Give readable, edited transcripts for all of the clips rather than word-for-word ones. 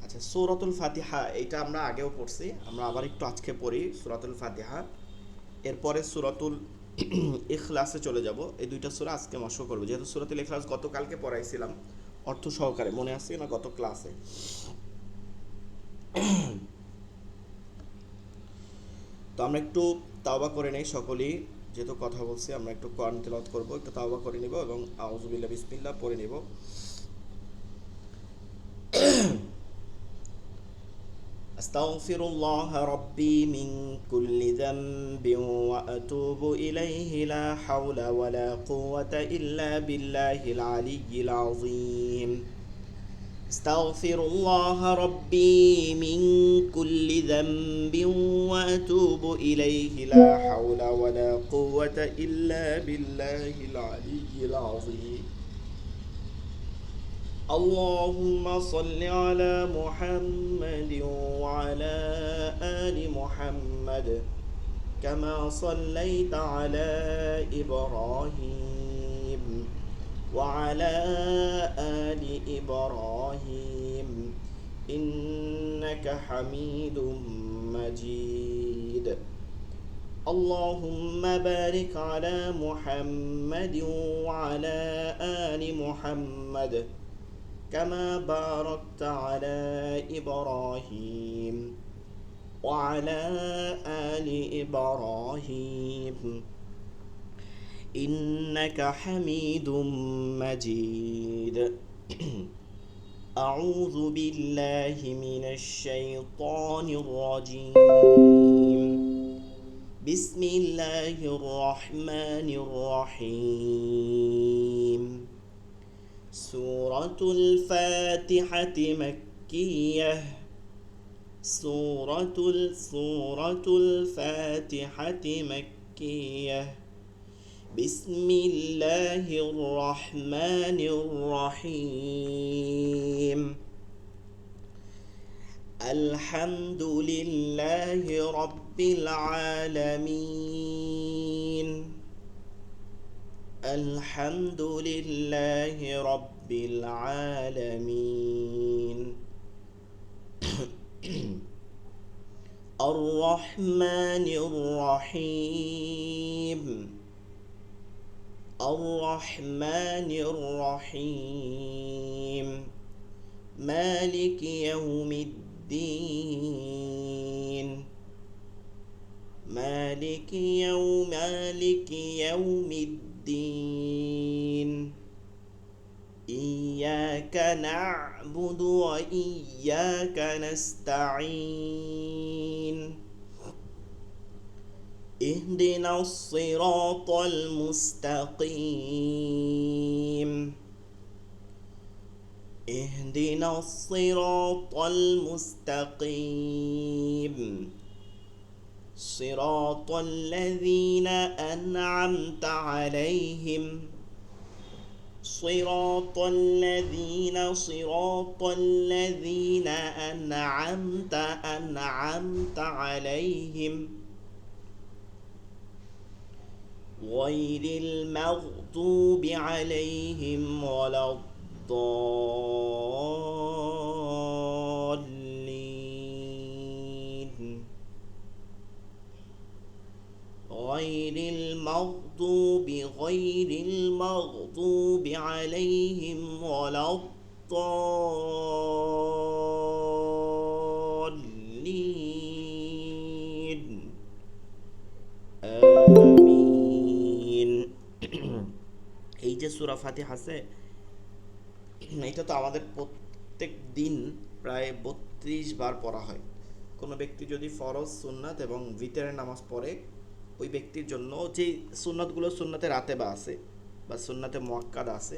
আচ্ছা, সূরাতুল ফাতিহা এটা আমরা আগেও পড়ছি, আমরা আবার একটু আজকে পড়ি সূরাতুল ফাতিহা। এরপরে সূরাতুল ইখলাসে চলে যাব। এই দুইটা সূরা আজকে মশক করব, যেহেতু সূরাতুল ইখলাস গতকালকে পড়াইছিলাম অর্থ সহকারে, মনে আছে না গত ক্লাসে? তো আমরা একটু তাওবা করে নেই সকলেই, যেহেতু কথা বলছি আমরা একটু কোরআন তেলাওয়াত করব, একটু তাওবা করে নিব এবং আউযু বিল্লাহি বিসমিল্লাহ পড়ে নিব। أستغفر الله ربي من كل ذنب وأتوب إليه لا حول ولا قوة إلا بالله العلي العظيم. استغفر الله ربي من كل ذنب وأتوب إليه لا حول ولا قوة إلا بالله العلي العظيم. اللهم صل على محمد وعلى آل محمد كما صليت على إبراهيم وعلى آل إبراهيم إنك حميد مجيد. اللهم بارك على محمد وعلى آل محمد كما باركت على إبراهيم وعلى آل إبراهيم إنك حميد مجيد. أعوذ بالله من الشيطان الرجيم. بسم الله الرحمن الرحيم. سورة الفاتحة مكية. سورة الفاتحة مكية. بسم الله الرحمن الرحيم. الحمد لله رب العالمين. الحمد لله رب العالمين. الرحمن الرحيم. الرحمن الرحيم. مالك يوم الدين. مالك يوم الدين. إياك نعبد وإياك نستعين. اهدنا الصراط المستقيم. اهدنا الصراط المستقيم. صراط الذين أنعمت عليهم. صراط الذين أنعمت عليهم غير المغضوب عليهم ولا الضالين. غير المغضوب عليهم ولا الضالين. آمين. এই যে সূরা ফাতিহা আছে, এটা তো আমাদের প্রত্যেক দিন প্রায় 32 বার পড়া হয়। কোনো ব্যক্তি যদি ফরজ, সুন্নাত এবং ভিতরের নামাজ পড়ে, ওই ব্যক্তির জন্য যে সুন্নাতগুলো সুন্নাতে রাতেবা আছে বা সুন্নাতে মুআক্কাদা আছে,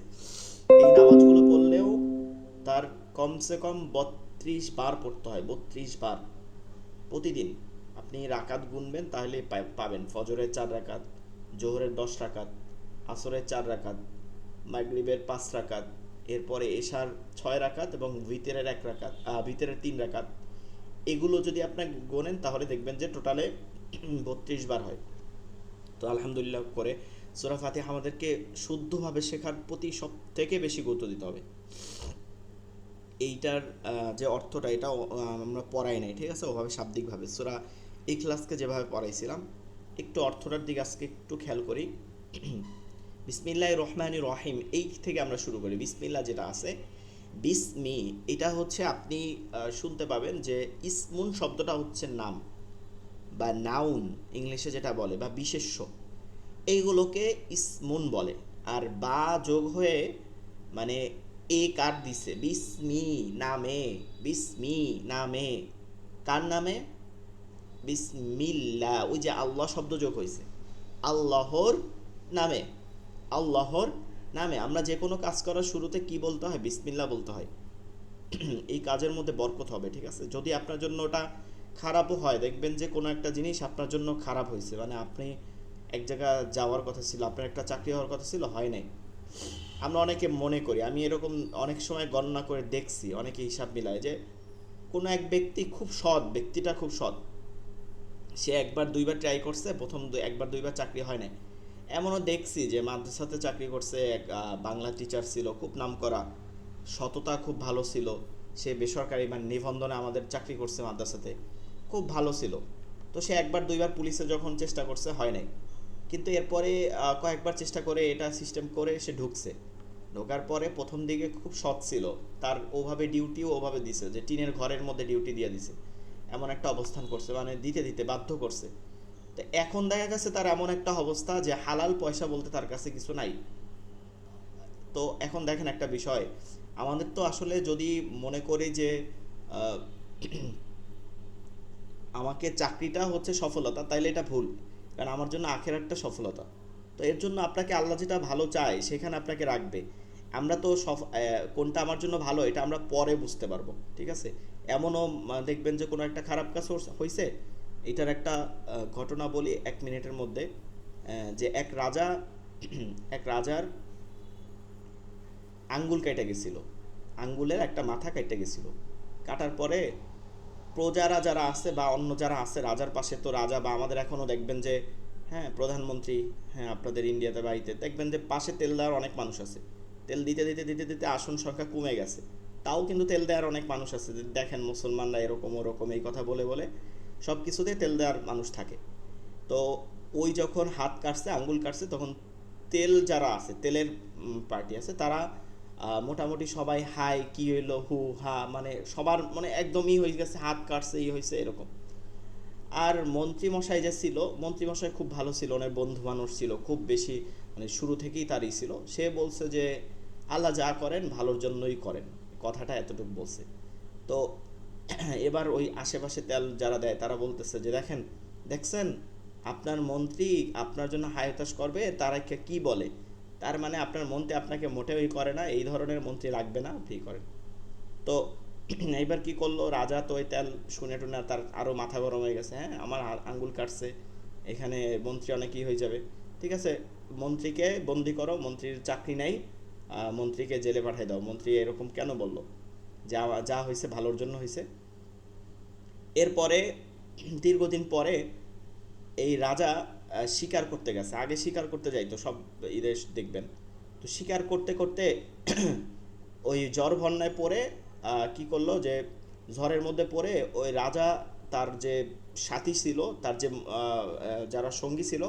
এই নামাজগুলো পড়লেও তার কমসে কম 32 বার পড়তে হয়। 32 বার প্রতিদিন আপনি রাকাত গুনবেন, তাহলে পাবেন ফজরের 4 রাকাত, জোহরের 10 রাকাত, আসরের 4 রাকাত, মাগরিবের 5 রাকাত, এরপরে এশার 6 রাকাত এবং ভিতরের 1 রাকাত, ভিতরের 3 রাকাত। এগুলো যদি আপনি গোনেন তাহলে দেখবেন যে টোটালে 32 বার হয়। তো আলহামদুলিল্লাহ করে সূরা ফাতিহা আমাদেরকে শুদ্ধভাবে শেখার প্রতি সব থেকে বেশি গুরুত্ব দিতে হবে। এইটার যে অর্থটা এটাও আমরা পড়াই নাই, ঠিক আছে, ওভাবে শাব্দিকভাবে সূরা ইখলাসকে যেভাবে পড়াইছিলাম। একটু অর্থটার দিকে আজকে একটু খেয়াল করি। বিসমিল্লাহির রহমানির রহিম এই থেকে আমরা শুরু করি। বিসমিল্লাহ যেটা আছে, বিসমি, এটা হচ্ছে আপনি শুনতে পাবেন যে ইসমুন শব্দটা হচ্ছে নাম বা নাউন ইংলিশে যেটা বলে, বা বিশেষ্য, এইগুলোকে ইসমুন বলে। আর বা যোগ হয়ে মানে এ কার দিছে, বিসমি নামে, বিসমি নামে, কার নামে, বিসমিল্লাহ, ওই যে আল্লাহ শব্দ যোগ হয়েছে, আল্লাহর নামে, আল্লাহর নামে। আমরা যে কোনো কাজ করার শুরুতে কি বলতে হয়, বিসমিল্লাহ বলতে হয়। এই কাজের মধ্যে বরকত হবে, ঠিক আছে। যদি আপনার জন্য ওটা খারাপও হয়, দেখবেন যে কোনো একটা জিনিস আপনার জন্য খারাপ হয়েছে, মানে আপনি এক জায়গা যাওয়ার কথা ছিল, আপনার একটা চাকরি হওয়ার কথা ছিল, হয় নাই। আমরা অনেকে মনে করি, আমি এরকম অনেক সময় গণনা করে দেখছি, অনেকে হিসাব মিলায় যে কোনো এক ব্যক্তি খুব সৎ, ব্যক্তিটা খুব সৎ, সে একবার দুইবার ট্রাই করছে, প্রথম একবার দুইবার চাকরি হয় নাই। এমনও দেখছি যে মাদ্রাসাতে চাকরি করছে, এক বাংলা টিচার ছিল, খুব নামকরা, সততা খুব ভালো ছিল, সে বেসরকারি মানে নিবন্ধনে আমাদের চাকরি করছে মাদ্রাসাতে, খুব ভালো ছিল। তো সে একবার দুইবার পুলিশে যখন চেষ্টা করছে, হয় নাই। কিন্তু এরপরে কয়েকবার চেষ্টা করে এটা সিস্টেম করে সে ঢুকছে। ঢোকার পরে প্রথম দিকে খুব সৎ ছিল, তার ওভাবে ডিউটিও ওভাবে দিছে যে টিনের ঘরের মধ্যে ডিউটি দিয়ে দিছে, এমন একটা অবস্থান করছে, মানে দিতে দিতে বাধ্য করছে। তো এখন দেখা গেছে তার এমন একটা অবস্থা যে হালাল পয়সা বলতে তার কাছে কিছু নাই। তো এখন দেখেন একটা বিষয়, আমাদের তো আসলে যদি মনে করি যে আহ, আমাকে চাকরিটা হচ্ছে সফলতা, তাইলে এটা ভুল। কারণ আমার জন্য আখেরাতটা সফলতা। তো এর জন্য আপনাকে আল্লাহ যেটা ভালো চায় সেখানে আপনাকে রাখবে। আমরা তো কোনটা আমার জন্য ভালো এটা আমরা পরে বুঝতে পারবো, ঠিক আছে। এমনও দেখবেন যে কোনো একটা খারাপ কাজ হয়েছে। এটার একটা ঘটনা বলি 1 মিনিটের মধ্যে। যে এক রাজা এক রাজার আঙ্গুল কেটে গেছিল, আঙ্গুলের একটা মাথা কেটে গেছিল। কাটার পরে প্রজারা যারা আছে বা অন্য যারা আছে রাজার পাশে, তো রাজা বা আমাদের এখনও দেখবেন যে, হ্যাঁ, প্রধানমন্ত্রী, হ্যাঁ, আপনাদের ইন্ডিয়াতে বাড়িতে দেখবেন যে পাশে তেল দেওয়ার অনেক মানুষ আছে। তেল দিতে দিতে দিতে দিতে আসন সংখ্যা কমে গেছে, তাও কিন্তু তেল দেওয়ার অনেক মানুষ আছে। যে দেখেন মুসলমানরা এরকম ওরকম এই কথা বলে বলে সব কিছুতেই তেল দেওয়ার মানুষ থাকে। তো ওই যখন হাত কাটছে, আঙ্গুল কাটছে, তখন তেল যারা আছে, তেলের পার্টি আছে, তারা মোটামুটি সবাই হাই কি হইলো হু হা, মানে সবার মানে একদমই হয়ে গেছে, হাত কাটছে ই হয়েছে এরকম। আর মন্ত্রী মশাই যে ছিল, মন্ত্রী মশাই খুব ভালো ছিল, অনেক বন্ধু মানুষ ছিল, খুব বেশি মানে শুরু থেকেই তারই ছিল। সে বলছে যে আল্লাহ যা করেন ভালোর জন্যই করেন, কথাটা এতটুকু বলছে। তো এবার ওই আশেপাশে তেল যারা দেয় তারা বলতেছে যে দেখেন, দেখছেন, আপনার মন্ত্রী আপনার জন্য হায়তাস করবে, তারা কি বলে, তার মানে আপনার মন্ত্রী আপনাকে মোটেই করে না, এই ধরনের মন্ত্রী লাগবে না, আপনি করেন। তো এইবার কি করলো রাজা, তো ওই তেল শুনে টুনে তার আরো মাথা গরম হয়ে গেছে, হ্যাঁ, আমার আঙ্গুল কাটছে, এখানে মন্ত্রী অনেকই হয়ে যাবে, ঠিক আছে, মন্ত্রীকে বন্দি করো, মন্ত্রীর চাকরি নাই, মন্ত্রীকে জেলে পাঠিয়ে দাও। মন্ত্রী এরকম কেন বললো, যা যা হয়েছে ভালোর জন্য হয়েছে। এরপরে দীর্ঘদিন পরে এই রাজা শিকার করতে গেছে, আগে শিকার করতে যাইতো সব ঈদে দেখবেন। তো শিকার করতে করতে ওই ঝড় বন্যায় পড়ে কি করলো যে ঝড়ের মধ্যে পড়ে ওই রাজা, তার যে সাথী ছিল, তার যে যারা সঙ্গী ছিল,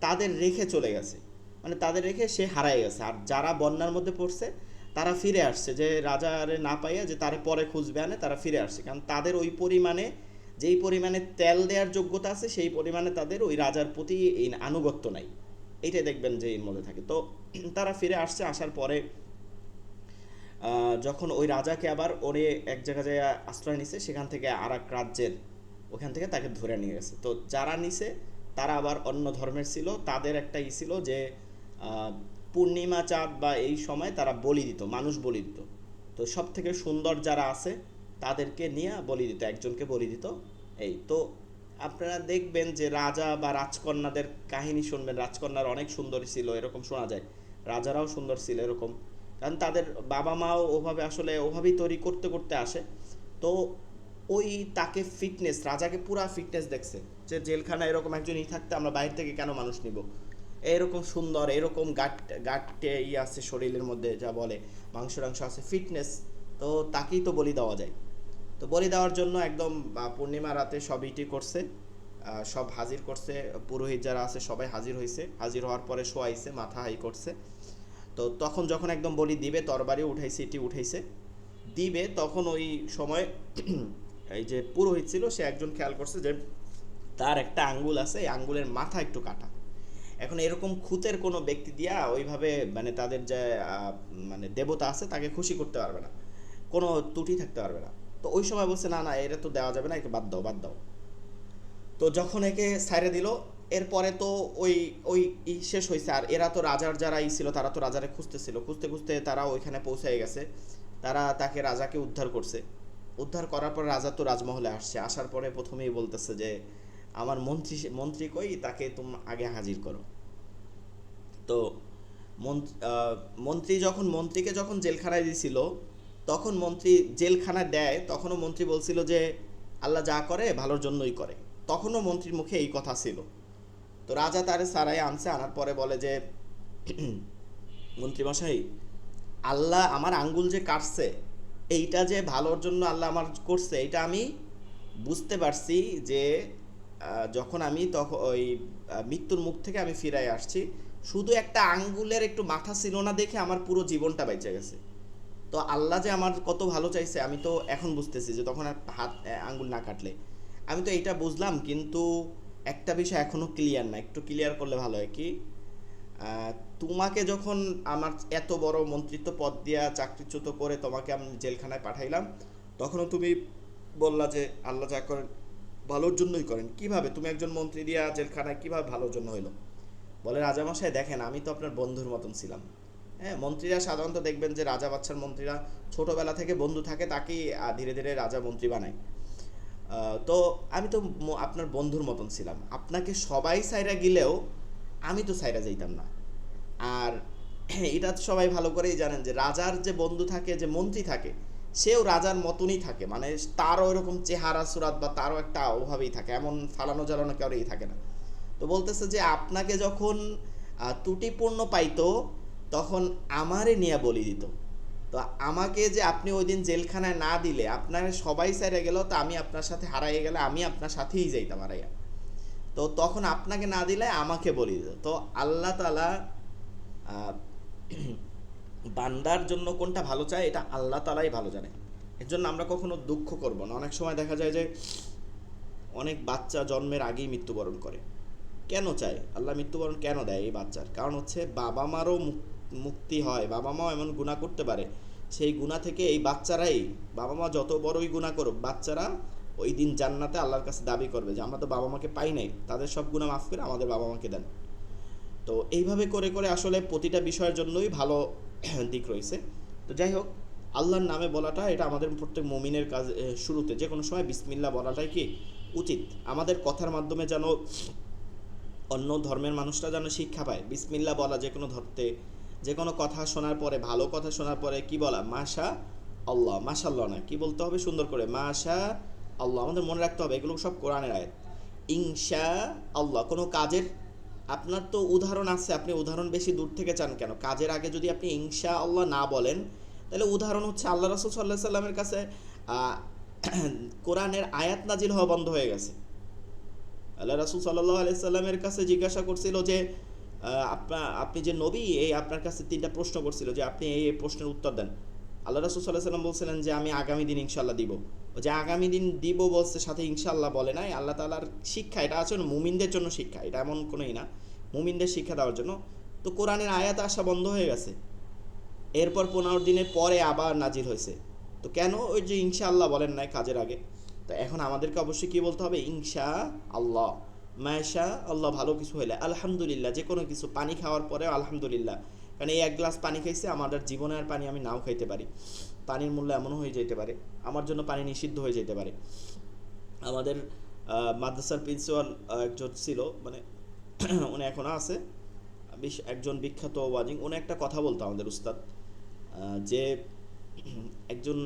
তাদের রেখে চলে গেছে, মানে তাদের রেখে সে হারায় গেছে। আর যারা বন্যার মধ্যে পড়ছে তারা ফিরে আসছে, যে রাজারে না পাইয়া যে তারে পরে খুঁজবে আনে, তারা ফিরে আসছে, কারণ তাদের ওই পরিমাণে, যেই পরিমাণে তেল দেওয়ার যোগ্যতা আছে সেই পরিমাণে তাদের ওই রাজার প্রতি এই আনুগত্য নাই। এইটাই দেখবেন যে এর মধ্যে থাকে। তো তারা ফিরে আসছে, আসার পরে যখন ওই রাজাকে আবার ওরে এক জায়গায় আশ্রয় নিছে, সেখান থেকে আর এক রাজ্যের ওখান থেকে তাকে ধরে নিয়ে গেছে। তো যারা নিছে তারা আবার অন্য ধর্মের ছিল, তাদের একটা ছিল যে আহ, পূর্ণিমা চাঁদ বা এই সময় তারা বলি দিত, মানুষ বলি দিত। তো সব থেকে সুন্দর যারা আছে তাদেরকে নিয়ে বলি দিত, একজনকে বলি দিত। এই তো আপনারা দেখবেন যে রাজা বা রাজকন্যাদের কাহিনী শুনবেন, রাজকন্যার অনেক সুন্দরী ছিল এরকম শোনা যায়, রাজারাও সুন্দর ছিল এরকম, কারণ তাদের বাবা মাও ওভাবে আসলে ওভাবেই তৈরি করতে করতে আসে। তো ওই তাকে ফিটনেস, রাজাকে পুরা ফিটনেস দেখছে, যে জেলখানা এরকম একজন থাকতে আমরা বাইরে থেকে কেন মানুষ নিব, এরকম সুন্দর, এরকম গাট গাটে আছে শরীরের মধ্যে, যা বলে মাংস টাংস আছে, ফিটনেস, তো তাকেই তো বলি দেওয়া যায়। তো বলি দেওয়ার জন্য একদম পূর্ণিমা রাতে সবইটি করছে, সব হাজির করছে, পুরোহিত যারা আছে সবাই হাজির হয়েছে, হাজির হওয়ার পরে শোয়াইছে, মাথা হাই করছে। তো তখন যখন একদম বলি দিবে, তরবারি উঠাইছে, এটি উঠাইছে দিবে, তখন ওই সময় এই যে পুরোহিত ছিল সে একজন খেয়াল করছে যে তার একটা আঙ্গুল আছে, এই আঙ্গুলের মাথা একটু কাটা। এখন এরকম খুঁতের কোনো ব্যক্তি দিয়া ওইভাবে মানে তাদের যে মানে দেবতা আছে তাকে খুশি করতে পারবে না, কোনো ত্রুটি থাকতে পারবে না। তো ওই সময় বলছে না না, এটা তো দেওয়া যাবে না, একে বাদ দাও বাদ দাও। তো যখন একে সাইরে দিল, এরপরে তো ওই ওই শেষ হয়েছে। আর এরা তো রাজার যারা ছিল তারা তো রাজারে খুঁজতেছিল, খুঁজতে খুঁজতে তারা ওইখানে পৌঁছায় গেছে। তারা তাকে রাজাকে উদ্ধার করছে। উদ্ধার করার পর রাজা তো রাজমহলে আসছে, আসার পরে প্রথমেই বলতেছে যে আমার মন্ত্রী মন্ত্রী কই, তাকে তুমি আগে হাজির করো। তো মন্ত্রী যখন মন্ত্রীকে যখন জেলখানায় দিছিল, তখন মন্ত্রী জেলখানায় দেয়, তখনও মন্ত্রী বলছিল যে আল্লাহ যা করে ভালোর জন্যই করে। তখনও মন্ত্রীর মুখে এই কথা ছিল। তো রাজা তারে সারাই আনছে, আনার পরে বলে যে মন্ত্রীমশাই, আল্লাহ আমার আঙ্গুল যে কাটছে, এইটা যে ভালোর জন্য আল্লাহ আমার করছে, এটা আমি বুঝতে পারছি যে যখন আমি তখন ওই মৃত্যুর মুখ থেকে আমি ফিরাই আসছি, শুধু একটা আঙ্গুলের একটু মাথা ছিল না দেখে আমার পুরো জীবনটা বেঁচে গেছে। তো আল্লাহ যে আমার কত ভালো চাইছে আমি তো এখন বুঝতেছি, যে তখন আর হাত আঙ্গুল না কাটলে আমি তো এটা বুঝলাম। কিন্তু একটা বিষয় এখনো ক্লিয়ার না, একটু ক্লিয়ার করলে ভালো হয় কি, আহ, তোমাকে যখন আমার এত বড় মন্ত্রিত্ব পদ দিয়া চাকরিচ্যুত করে তোমাকে আমি জেলখানায় পাঠাইলাম, তখনও তুমি বললা যে আল্লাহ যা করেন ভালোর জন্যই করেন। কিভাবে তুমি একজন মন্ত্রী দিয়া জেলখানায় কিভাবে ভালোর জন্য হইলো? বলে রাজামশাই দেখেন, আমি তো আপনার বন্ধুর মতন ছিলাম। হ্যাঁ, মন্ত্রীরা সাধারণত দেখবেন যে রাজা বাচ্চার মন্ত্রীরা ছোটবেলা থেকে বন্ধু থাকে, তাকেই ধীরে ধীরে রাজা মন্ত্রী বানায়। তো আমি তো আপনার বন্ধুর মতন ছিলাম, আপনাকে সবাই সাইরা গেলেও আমি তো সাইরা যাইতাম না। আর এটা তো সবাই ভালো করেই জানেন যে রাজার যে বন্ধু থাকে, যে মন্ত্রী থাকে, সেও রাজার মতনই থাকে, মানে তারও এরকম চেহারা সুরাত বা তারও একটা ওভাবেই থাকে, এমন ফালানো জ্বালানো কেউই থাকে না। তো বলতেছে যে আপনাকে যখন ত্রুটিপূর্ণ পাইতো, তখন আমারে নিয়ে বলি দিত। তো আমাকে যে আপনি ওই দিন জেলখানায় না দিলে, আপনার সবাই সাইরে গেল, তো আমি আপনার সাথে হারাইয়ে গেলে আমি আপনার সাথেই যাইতাম হারাইয়া। তো তখন আপনাকে না দিলে আমাকে বলি দিত। তো আল্লাহ তাআলা আহ, বান্দার জন্য কোনটা ভালো চায় এটা আল্লাহ তাআলাই ভালো জানে। এর জন্য আমরা কখনো দুঃখ করব না। অনেক সময় দেখা যায় যে অনেক বাচ্চা জন্মের আগেই মৃত্যুবরণ করে। কেন চায় আল্লাহ মৃত্যুবরণ কেন দেয় এই বাচ্চার? কারণ হচ্ছে বাবা মারও মুক্তি হয়, বাবা মাও এমন গুনাহ করতে পারে, সেই গুনাহ থেকে এই বাচ্চারাই, বাবা মা যত বড়ই গুনাহ করুক, বাচ্চারা ওই দিন জান্নাতে আল্লাহর কাছে দাবি করবে যে আমরা তো বাবা মাকে পাই নাই, তাদের সব গুনাহ মাফ করে আমাদের বাবা মাকে দেন। তো এইভাবে করে করে আসলে প্রতিটা বিষয়ের জন্যই ভালো দিক রয়েছে। তো যাই হোক, আল্লাহর নামে বলাটা এটা আমাদের প্রত্যেক মুমিনের কাজ। শুরুতে যে কোনো সময় বিসমিল্লাহ বলাটাই কি উচিত। আমাদের কথার মাধ্যমে যেন অন্য ধর্মের মানুষরা যেন শিক্ষা পায় বিসমিল্লাহ বলা। যে কোনো ধরতে, যে কোনো কথা শোনার পরে, ভালো কথা শোনার পরে কি বলা? মাশা আল্লাহ, মাশাল্লাহ না, কি বলতে হবে সুন্দর করে? মাশা আল্লাহ। আমাদের মনে রাখতে হবে এগুলো সব কোরআনের আয়াত। ইনশা আল্লাহ, কোনো কাজের আপনার তো উদাহরণ আছে, আপনি উদাহরণ বেশি দূর থেকে চান কেন? কাজের আগে যদি আপনি ইনশা আল্লাহ না বলেন, তাহলে উদাহরণ হচ্ছে আল্লাহ রাসূল সাল্লাল্লাহু আলাইহি সাল্লামের কাছে আহ, কোরআনের আয়াত নাজিল হওয়া বন্ধ হয়ে গেছে। আল্লাহ রাসূল সাল্লাল্লাহু আলাইহি সাল্লামের কাছে জিজ্ঞাসা করছিল যে আপনি যে নবী, এই আপনার কাছে তিনটা প্রশ্ন করছিল যে আপনি এই এই প্রশ্নের উত্তর দেন। আল্লাহ রাসূল সাল্লাল্লাহু আলাইহি সাল্লাম বলছিলেন যে আমি আগামী দিন ইনশাআল্লাহ দিব। ও যে আগামী দিন দিব বলছে, সাথে ইনশাআল্লাহ বলে নাই। আল্লাহ তাআলার শিক্ষা এটা আছে, মুমিনদের জন্য শিক্ষা, এটা এমন কোনোই না, মুমিনদের শিক্ষা দেওয়ার জন্য। তো কোরআনের আয়াত আসা বন্ধ হয়ে গেছে, এরপর 15 দিনের পরে আবার নাজিল হয়েছে। তো কেন? ওই যে ইনশাআল্লাহ বলেন নাই কাজের আগে। তো এখন আমাদেরকে অবশ্যই কী বলতে হবে? ইনশা আল্লাহ, মাশা আল্লাহ, ভালো কিছু হইলে আলহামদুলিল্লাহ, যে কোনো কিছু, পানি খাওয়ার পরেও আলহামদুলিল্লাহ। কারণ এই 1 গ্লাস পানি খাইছে, আমাদের জীবনে আর পানি আমি নাও খাইতে পারি, পানির মূল্য এমনও হয়ে যেতে পারে, আমার জন্য পানি নিষিদ্ধ হয়ে যেতে পারে। আমাদের মাদ্রাসার প্রিন্সিপাল একজন ছিল, মানে উনি এখনও আছে, একজন বিখ্যাত ওয়াজিং। উনি একটা কথা বলতো আমাদের উস্তাদ, যে একজন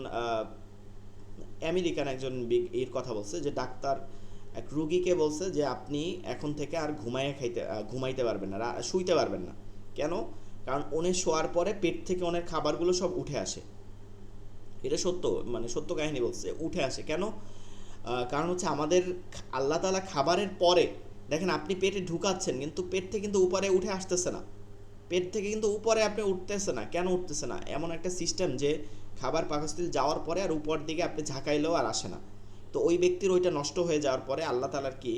আমেরিকান একজন এর কথা বলছে যে ডাক্তার এক রুগীকে বলছে যে আপনি এখন থেকে আর ঘুমাইতে পারবেন না, শুইতে পারবেন না। কেন? কারণ উনি শোয়ার পরে পেট থেকে অনেক খাবারগুলো সব উঠে আসে। এটা সত্য, মানে সত্য কাহিনী বলছে, উঠে আসে কেন? কারণ হচ্ছে আমাদের আল্লাহ তাআলা খাবারের পরে দেখেন আপনি পেটে ঢুকাচ্ছেন কিন্তু পেট থেকে কিন্তু উপরে উঠে আসতেছে না, পেট থেকে কিন্তু উপরে আপনি উঠতেছে না, কেন উঠতেছে না? এমন একটা সিস্টেম যে খাবার পাকস্থলী যাওয়ার পরে আর উপর দিকে আপনি ঝাঁকাইলেও আর আসে না। তো ওই ব্যক্তির ওইটা নষ্ট হয়ে যাওয়ার পরে আল্লাহ তাআলার কি,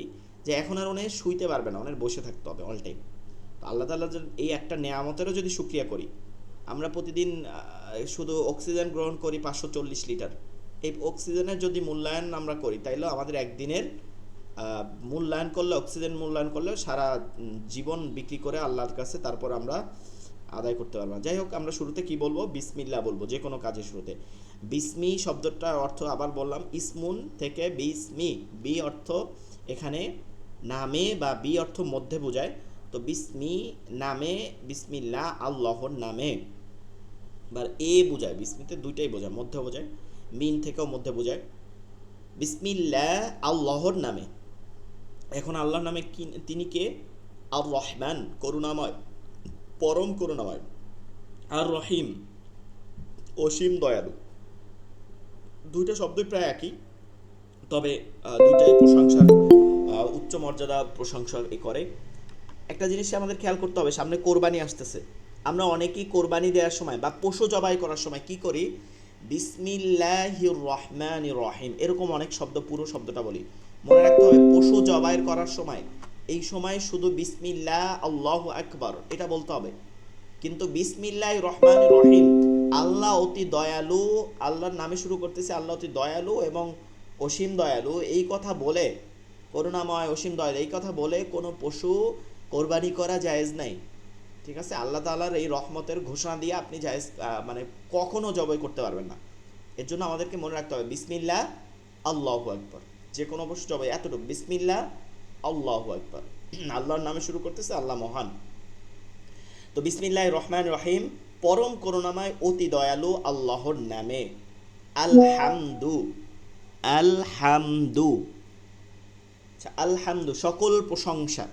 যে এখন আর উনি শুইতে পারবে না, ওনার বসে থাকতে হবে অল টাইম। তো আল্লাহ তাআলা এই একটা নেয়ামতেরও যদি শুকরিয়া করি, আমরা প্রতিদিন শুধু অক্সিজেন গ্রহণ করি 540 লিটার, এই অক্সিজেনের যদি মূল্যায়ন আমরা করি তাইলে আমাদের একদিনের মূল্যায়ন করলে, অক্সিজেন মূল্যায়ন করলে সারা জীবন বিক্রি করে আল্লাহর কাছে তারপর আমরা আদায় করতে পারবো না। যাই হোক, আমরা শুরুতে কি বলবো? বিসমিল্লাহ বলবো যে কোনো কাজের শুরুতে। বিসমি শব্দটার অর্থ আবার বললাম, ইসমুন থেকে বিসমি, বি অর্থ এখানে নামে, বা বি অর্থ মধ্যে বোঝায়। তো বিসমি নামে, বিসমিল্লাহ আল্লাহর নামে, বা এ বোঝায়, বিসমিতে দুইটাই বোঝায়, মধ্যে বোঝায়, মিন থেকেও মধ্যে বোঝায়। বিসমিল্লাহ আল্লাহর নামে। এখন আল্লাহর নামে তিনি কে? আর রহমান করুণাময়, পরম করুণাময়, আর রহিম অসীম দয়ালু। দুইটা শব্দই প্রায় একই, তবে দুইটাই প্রশংসার উচ্চ মর্যাদা প্রশংসা করে। একটা জিনিস আমাদের খেয়াল করতে হবে, সামনে কোরবানি আসতেছে। আমরা অনেকেই কোরবানি দেওয়ার সময় বা পশু জবাই করার সময় কি করি? বিসমিল্লাহির রহমানির রহিম, এরকম অনেক শব্দ, পুরো শব্দটা বলি। মনে রাখতে হবে পশু জবাই করার সময় এই সময় শুধু বিসমিল্লাহ আল্লাহু আকবার এটা বলতে হবে, কিন্তু বিসমিল্লাহ রহমান রহিম, আল্লাহ অতি দয়ালু, আল্লাহর নামে শুরু করতেছে, আল্লাহ অতি দয়ালু এবং অসীম দয়ালু, এই কথা বলে, করুণাময় অসীম দয়ালু এই কথা বলে কোনো পশু কোরবানি করা জায়েজ নাই। ঠিক আছে? আল্লাহ তাআলার এই রহমতের ঘোষণা দিয়ে আপনি জায়েজ মানে কখনো জবাই করতে পারবেন না। এর জন্য আমাদেরকে মনে রাখতে হবে বিসমিল্লাহ আল্লাহু আকবার, যে কোনো পশু জবাই এতটুকু, বিসমিল্লাহ আল্লাহু আকবার, আল্লাহর নামে শুরু করতেছে, আল্লাহ মহান। তো বিসমিল্লাহ রহমান রহিম, পরম করুণাময় অতি দয়ালু আল্লাহর নামে। আলহামদু, আলহামদু, আচ্ছা আলহামদু সকল প্রশংসা,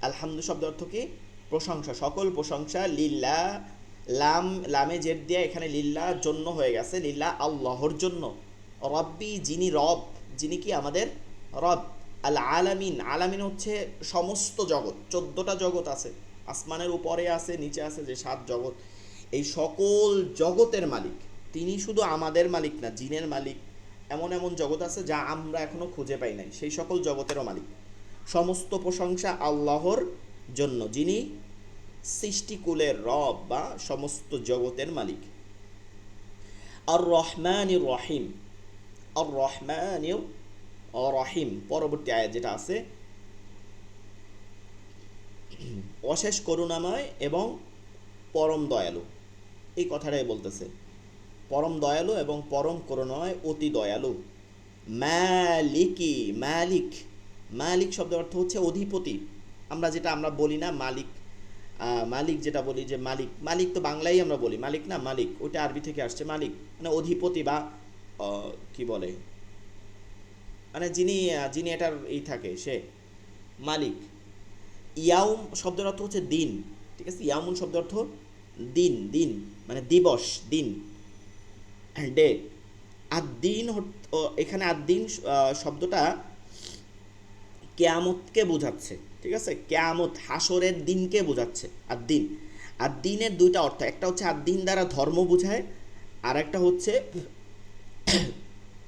আলহামদু শব্দ অর্থ কি? প্রশংসা, সকল প্রশংসা। লিল্লাহ, লাম, লামে জের দিয়া এখানে লিল্লাহ জন্য হয়ে গেছে, লিল্লাহ আল্লাহর জন্য। রব্বি যিনি রব, যিনি কি আমাদের রব। আল আলামিন, আলামিন হচ্ছে সমস্ত জগৎ, 14টা জগৎ আছে, আসমানের উপরে আছে, নিচে আছে, যে 7 জগৎ, এই সকল জগতের মালিক তিনি। শুধু আমাদের মালিক না, জিনের মালিক, এমন এমন জগৎ আছে যা আমরা এখনো খুঁজে পাই নাই, সেই সকল জগতেরও মালিক। সমস্ত প্রশংসা আল্লাহর জন্য, যিনি সৃষ্টিকুলের রব বা সমস্ত জগতের মালিক। আর রহমানির রহিম, আর রহমানির রহিম, পরবর্তী আয়াত যেটা আছে, অশেষ করুণাময় এবং পরম দয়ালু, এই কথাটাই বলতেছে, পরম দয়ালু এবং পরম করুণাময়, অতি দয়ালু। মালিকি, মালিক, মালিক শব্দের অর্থ হচ্ছে অধিপতি। আমরা বলি না মালিক, মালিক যেটা বলি যে মালিক, মালিক তো বাংলায় আমরা বলি মালিক না, মালিক ওইটা আরবি থেকে আসছে। মালিক মানে অধিপতি, বা কি বলে, মানে যিনি যিনি এটার এই থাকে সে মালিক। ইয়াউম শব্দের অর্থ হচ্ছে দিন, ঠিক আছে? ইয়ামুন শব্দের অর্থ দিন, দিন মানে দিবস, দিন, ডে। আর দিন, এখানে আর দিন শব্দটা কেয়ামতকে বোঝাচ্ছে, ঠিক আছে? কেয়ামত, হাসরের দিনকে বোঝাচ্ছে আর দিন। আর দিনের দুইটা অর্থ, একটা হচ্ছে আর দিন দ্বারা ধর্ম বোঝায়, আর একটা হচ্ছে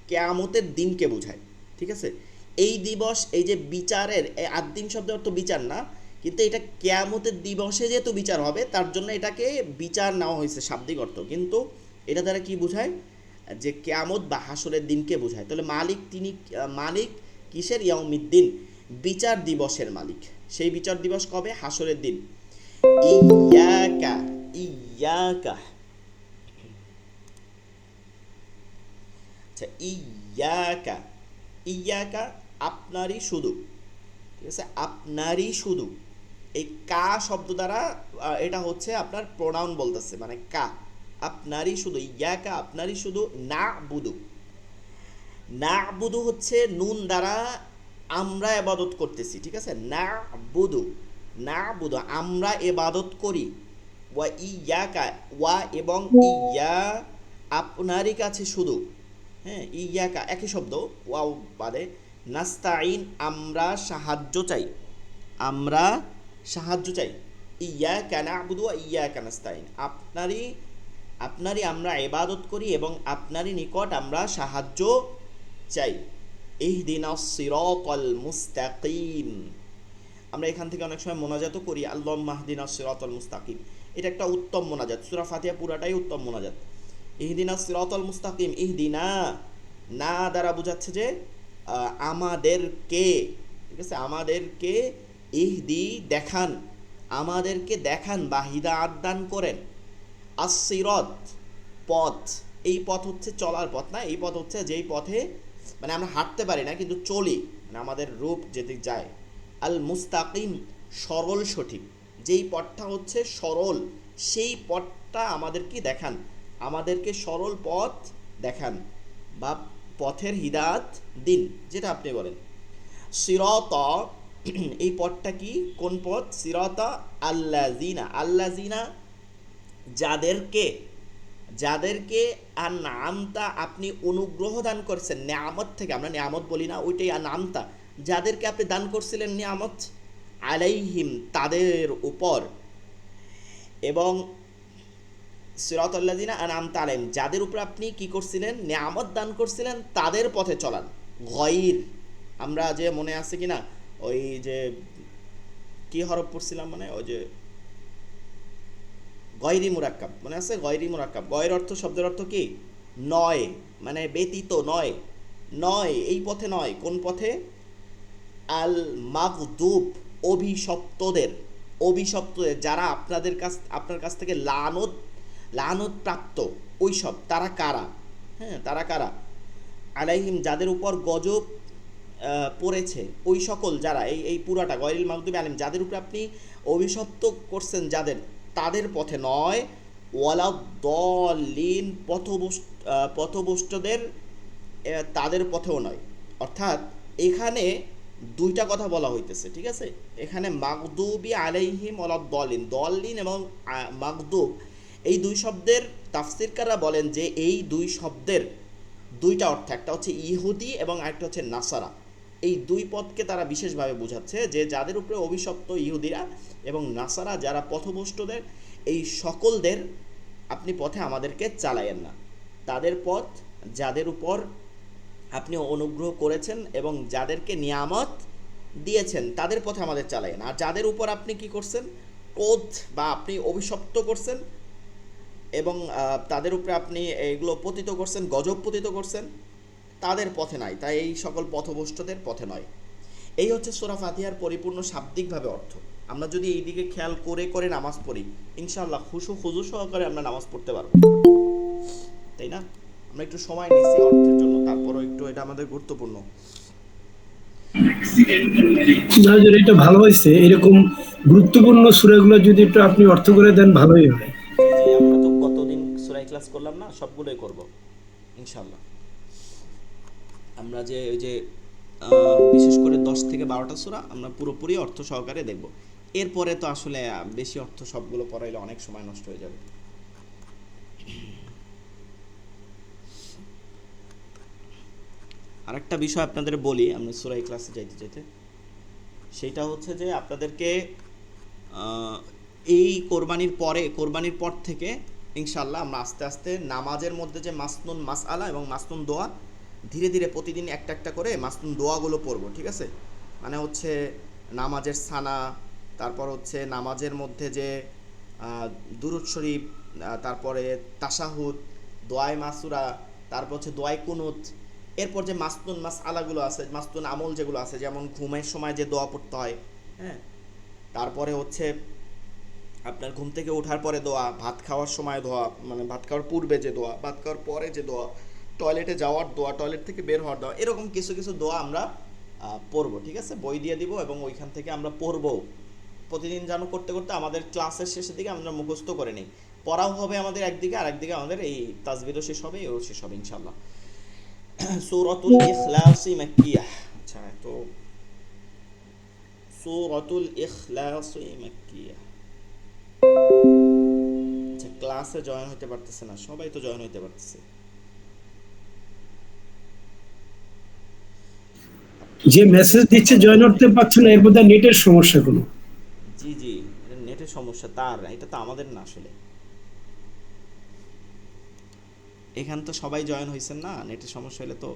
কেয়ামতের দিনকে বোঝায়, ঠিক আছে? এই দিবস, এই যে বিচারের, আর দিন শব্দের অর্থ বিচার না, কিন্তু এটা কেয়ামতের দিবসে যেহেতু বিচার হবে তার জন্য এটাকে বিচার নেওয়া হয়েছে শাব্দিক অর্থ, কিন্তু এটা দ্বারা কি বোঝায়? যে কেয়ামত বা হাসরের দিনকে বোঝায়। তাহলে মালিক তিনি, মালিক কিসের? ইয়াউমিদ্দিন, বিচার দিবসের মালিক। সেই বিচার দিবস কবে? হাসরের দিন। ইয়াকা, ইয়াকা, আচ্ছা ইয়াকা, ইয়াকা আপনারই শুধু, ঠিক আছে? আপনারই শুধু, এই কা শব্দ দ্বারা এটা হচ্ছে আপনার প্রোনাউন বলতেছে, মানে কা, আপনারই শুধু, ইয়াকা আপনারই শুধু। না বুধু, না বুধু হচ্ছে নুন দ্বারা আমরা এবাদত করতেছি, ঠিক আছে? না বুধু, না বুধু আমরা এবাদত করি। ওয়া ইয়াকা, ওয়া এবং ইয়া, আপনারই কাছে শুধু, হ্যাঁ, ইয়াকা একই শব্দ, ওয়াও বাদে, নাস্তাইন আমরা সাহায্য চাই, আমরা সাহায্য চাই, ইয়াকা না'বুদু ওয়া ইয়াকা নাস্তাইন, আপনারই আমরা ইবাদত করি এবং আপনারই নিকট আমরা সাহায্য চাই। ইহদিনাস সিরাতাল মুস্তাকিম, আমরা এখান থেকে অনেক সময় মোনাজাতও করি, আল্লাহুম্মা ইহদিনাস সিরাতাল মুস্তাকিম, এটা একটা উত্তম মোনাজাত, সূরা ফাতিহা পুরাটাই উত্তম মোনাজাত। ইহদিনাস সিরাতাল মুস্তাকিম, ইহদিনা না দ্বারা বোঝাচ্ছে যে আমাদেরকে, ঠিক আছে, আমাদেরকে, ইহদি দেখান, আমাদেরকে দেখান বা হিদায়াত দান করেন, আসিরত পথ, এই পথ হচ্ছে চলার পথ না, এই পথ হচ্ছে যেই পথে মানে আমরা হাঁটতে পারি না কিন্তু চলি, মানে আমাদের রূপ যেতে যায়, আল মুস্তাকিম সরল সঠিক, যেই পথটা হচ্ছে সরল সেই পথটা আমাদেরকে দেখান, আমাদেরকে সরল পথ দেখান বা পথের হিদায়াত দিন, যেটা আপনি বলেন। সিরাতা এই পথটা কি, কোন পথ, সিরাতা আল্লাযিনা, আল্লাযিনা যাদেরকে, যাদেরকে আনআমতা আপনি অনুগ্রহ দান করছেন, নিয়ামত থেকে আমরা নিয়ামত বলি না, ওইটাই আনআমতা, যাদেরকে আপনি দান করছিলেন নিয়ামত, আলাইহিম তাদের উপর, এবং সিরাতাল্লাযিনা আনআমতা আলাইহিম যাদের উপর আপনি কি করছিলেন, নিয়ামত দান করছিলেন, তাদের পথে চলান। গয়র, আমরা যে মনে আছে কিনা ওই যে কি হরফ পড়ছিলাম, মানে ওই যে গয়রি মুরাক্কাব, মনে আছে, গয়রি মুরাক্কাব, গয়ের অর্থ, শব্দের অর্থ কি, নয়, মানে ব্যতীত নয়, নয় এই পথে নয়, কোন পথে, আল মাগদুব অভিশপ্তদের, অভিশপ্তদের যারা আপনার কাছ থেকে লানত, লানত প্রাপ্ত ওইসব, তারা কারা, হ্যাঁ তারা কারা, আলাইহিম যাদের উপর গজব পড়েছে, ওই সকল যারা, এই পুরাটা গয়রিল মাগদুবি আলাইহিম যাদের উপর আপনি অভিশপ্ত করছেন যাদের, তাদের পথে নয়, ওয়ালা দলিন পথভ্রষ্টদের তাদের পথেও নয়। অর্থাৎ এখানে দুইটা কথা বলা হইতেছে, ঠিক আছে, এখানে মাগদুবি আলাইহিম ওয়ালা দলিন, দলিন এবং মাগদুব এই দুই শব্দের তাফসীরকাররা বলেন যে এই দুই শব্দের দুইটা অর্থ, একটা হচ্ছে ইহুদি এবং আরেকটা হচ্ছে নাসারা, এই দুই পথকে তারা বিশেষভাবে বোঝাচ্ছে যে যাদের উপরে অভিশপ্ত ইহুদিরা এবং নাসারা যারা পথভ্রষ্টদের, এই সকলদের আপনি পথে আমাদেরকে চালায়েন না, তাদের পথ যাদের উপর আপনি অনুগ্রহ করেছেন এবং যাদেরকে নিয়ামত দিয়েছেন তাদের পথে আমাদের চালায়েন, আর যাদের উপর আপনি কি করছেন, ক্রোধ বা আপনি অভিশপ্ত করছেন এবং তাদের উপরে আপনি এগুলো পতিত করছেন, গজব পতিত করছেন, তাদের পথে নাই, তাই এই সকল পথভ্রষ্টদের পথে নয়। এই হচ্ছে সূরা ফাতিহার পরিপূর্ণ শাব্দিকভাবে অর্থ। আমরা যদি এই দিকে খেয়াল করে করে নামাজ পড়ি, ইনশাআল্লাহ খুজু সহকারে আমরা নামাজ পড়তে পারবো, তাই না? আমরা একটু সময় নিচ্ছি অর্থের জন্য, তারপরও একটু এটা আমাদের গুরুত্বপূর্ণ। এটা ভালো হয়েছে, এরকম গুরুত্বপূর্ণ সূরাগুলো যদি একটু আপনি অর্থ করে দেন ভালোই হয়। জি জি, আমরা তো কতদিন সূরা ইখলাস করলাম না, সবগুলোই করব ইনশাআল্লাহ। আমরা যে ওই যে বিশেষ করে 10 থেকে 12টা সূরা আমরা পুরোপুরি অর্থ সহকারে দেখব, এরপরে তো আসলে বেশি অর্থ সবগুলো পড়াইলে অনেক সময় নষ্ট হয়ে যাবে। আরেকটা বিষয় আপনাদের বলি, আমরা সূরা ইখলাসে যাইতে যেতে, সেটা হচ্ছে যে আপনাদেরকে এই কোরবানির পর থেকে ইনশাআল্লাহ আমরা আস্তে আস্তে নামাজের মধ্যে যে মাসনুন মাসআলা এবং মাসনুন দোয়া, ধীরে ধীরে প্রতিদিন একটা একটা করে মাসনুন দোয়াগুলো পড়বো, ঠিক আছে, মানে হচ্ছে নামাজের সানা, তারপর হচ্ছে নামাজের মধ্যে যে দুরূদ শরীফ, তারপরে তাশাহুদ, দোয়ায়ে মাসুরা, তারপর হচ্ছে দোয়ায়ে কুনুত, এরপর যে মাসনুন মাসআলাগুলো আছে, মাসনুন আমল যেগুলো আছে, যেমন ঘুমের সময় যে দোয়া পড়তে হয়, হ্যাঁ, তারপরে হচ্ছে আপনার ঘুম থেকে ওঠার পরে দোয়া, ভাত খাওয়ার সময় দোয়া, মানে ভাত খাওয়ার পূর্বে যে দোয়া, ভাত খাওয়ার পরে যে দোয়া, টয়লেটে যাওয়ার দোয়া, টয়লেট থেকে বের হওয়ার দোয়া, এরকম কিছু কিছু দোয়া আমরা পড়বো, ঠিক আছে, বই দিয়ে দিব এবং ওইখান থেকে আমরা পড়বো প্রতিদিন, যেন করতে করতে আমাদের ক্লাসের শেষের দিকে আমরা মুখস্থ করে নিই, পড়াও হবে আমাদের একদিকে, আর একদিকে আমাদের এই তাজবিদও শেষ হবে, এও শেষ হবে ইনশাআল্লাহ। সূরাতুল ইখলাস মাক্কিয়াহ, আচ্ছা তো সূরাতুল ইখলাস মাক্কিয়াহ, আচ্ছা ক্লাসে জয়েন হতে পারতেছে না, সবাই তো জয়েন হতে পারতেছে। যে মেসেজ দিচ্ছে জয়েন করতে পারছে না, এর মধ্যে নেটের সমস্যা কোনো? জি জি, এটা নেটের সমস্যা, তার এটা তো আমাদের না আসলে। এখান তো সবাই জয়েন হয়েছেন না, নেটের সমস্যা হলে তো।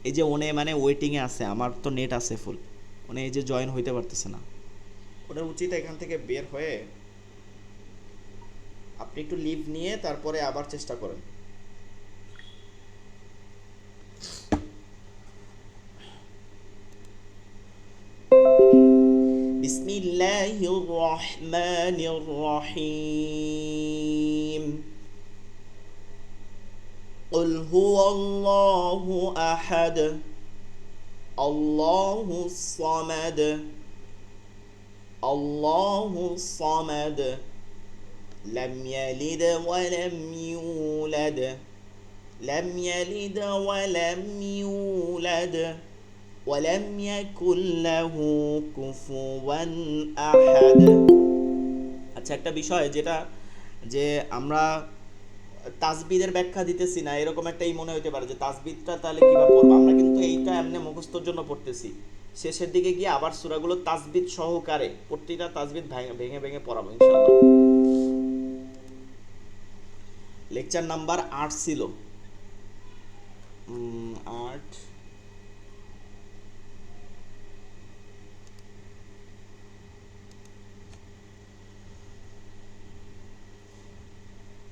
এই যে ওনে মানে ওয়েটিংয়ে আছে, আমার তো নেট আছে ফুল, ওনে এই যে জয়েন হইতে পারতেছে না। ওটার উচিত এখান থেকে বের হয়ে আপনি একটু লিভ নিয়ে তারপরে আবার চেষ্টা করেন। বিসমিল্লাহির রহমানির রহিম। قل هو الله أحد الله الصمد الله الصمد لم يلد ولم يولد لم يلد ولم يولد ولم يكن له كفوا أحد। আচ্ছা, একটা বিষয় যেটা যে আমরা তাসবিদের ব্যাখ্যা দিতেছি না, এরকম একটা এই মনে হতে পারে যে তাসবিদটা তাহলে কিভাবে পড়বো। আমরা কিন্তু এইটা এমনি মুখস্থর জন্য পড়তেছি, শেষের দিকে গিয়ে আবার সূরাগুলো তাসবিদ সহকারে প্রতিটা তাসবিদ ভেঙে ভেঙে পড়াবো ইনশাআল্লাহ। লেকচার নাম্বার 8 ছিল, 8।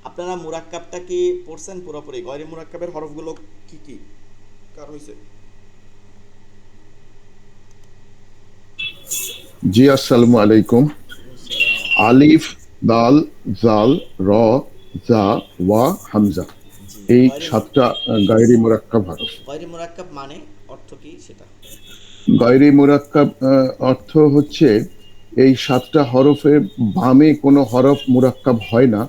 আপনারা মুরাক্কাবটা কি পড়ছেন পুরোপুরি? গয়রে মুরাক্কাবের হরফগুলো কি কি কার হইছে? জি আসসালামু আলাইকুম। আলিফ, দাল, জাল, র, জা, ওয়া, হামজা, জি, এই সাতটা গায়রি মুরাক্কাব হরফ। গয়রে মুরাক্কাব মানে অর্থ কি সেটা? গায়রি মুরাক্কাব অর্থ হচ্ছে এই সাতটা হরফের বামে কোনো হরফ মুরাক্কাব হয় না,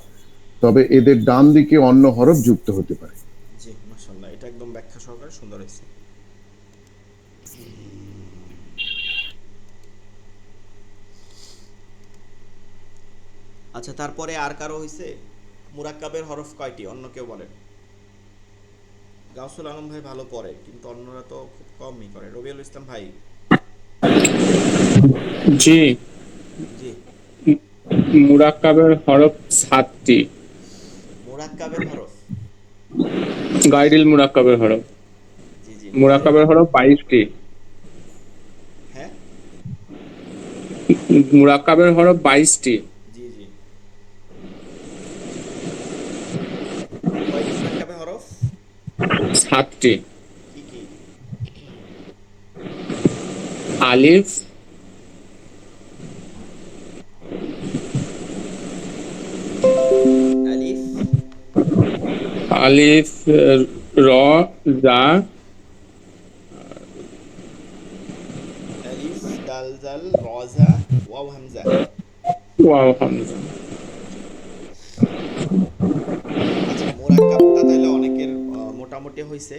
তবে এদের ডান দিকে অন্য হরফ যুক্ত হতে পারে। জি, মাশাআল্লাহ, এটা একদম ব্যাখ্যা সহকারে সুন্দর হয়েছে। আচ্ছা, তারপরে আর কারো হইছে? মুরাক্কাবের হরফ কয়টি অন্য কেউ বলেন? গাউসুল আলম ভাই ভালো পড়ে, কিন্তু অন্যরা তো খুব কমই করে। রবিউল ইসলাম ভাই। জি, জি। মুরাক্কাবের হরফ 7টি। মুরাক্কাবের হরফ? গায়রিল মুরাক্কাবের হরফ। জি জি, মুরাক্কাবের হরফ 22টি। হ্যাঁ, মুরাক্কাবের হরফ 22টি। জি জি। কয়টি মুরাক্কাবের হরফ? 7টি। কি কি? আলিফ, আলিফ, আলিফ, র, জা, আলিফ, দাল, জাল, রজা, ওয়াও, হামজা। ওয়াও, হামজা। আচ্ছা, মোরাক্কাবটা তাহলে অনেকের মোটামুটি হইছে।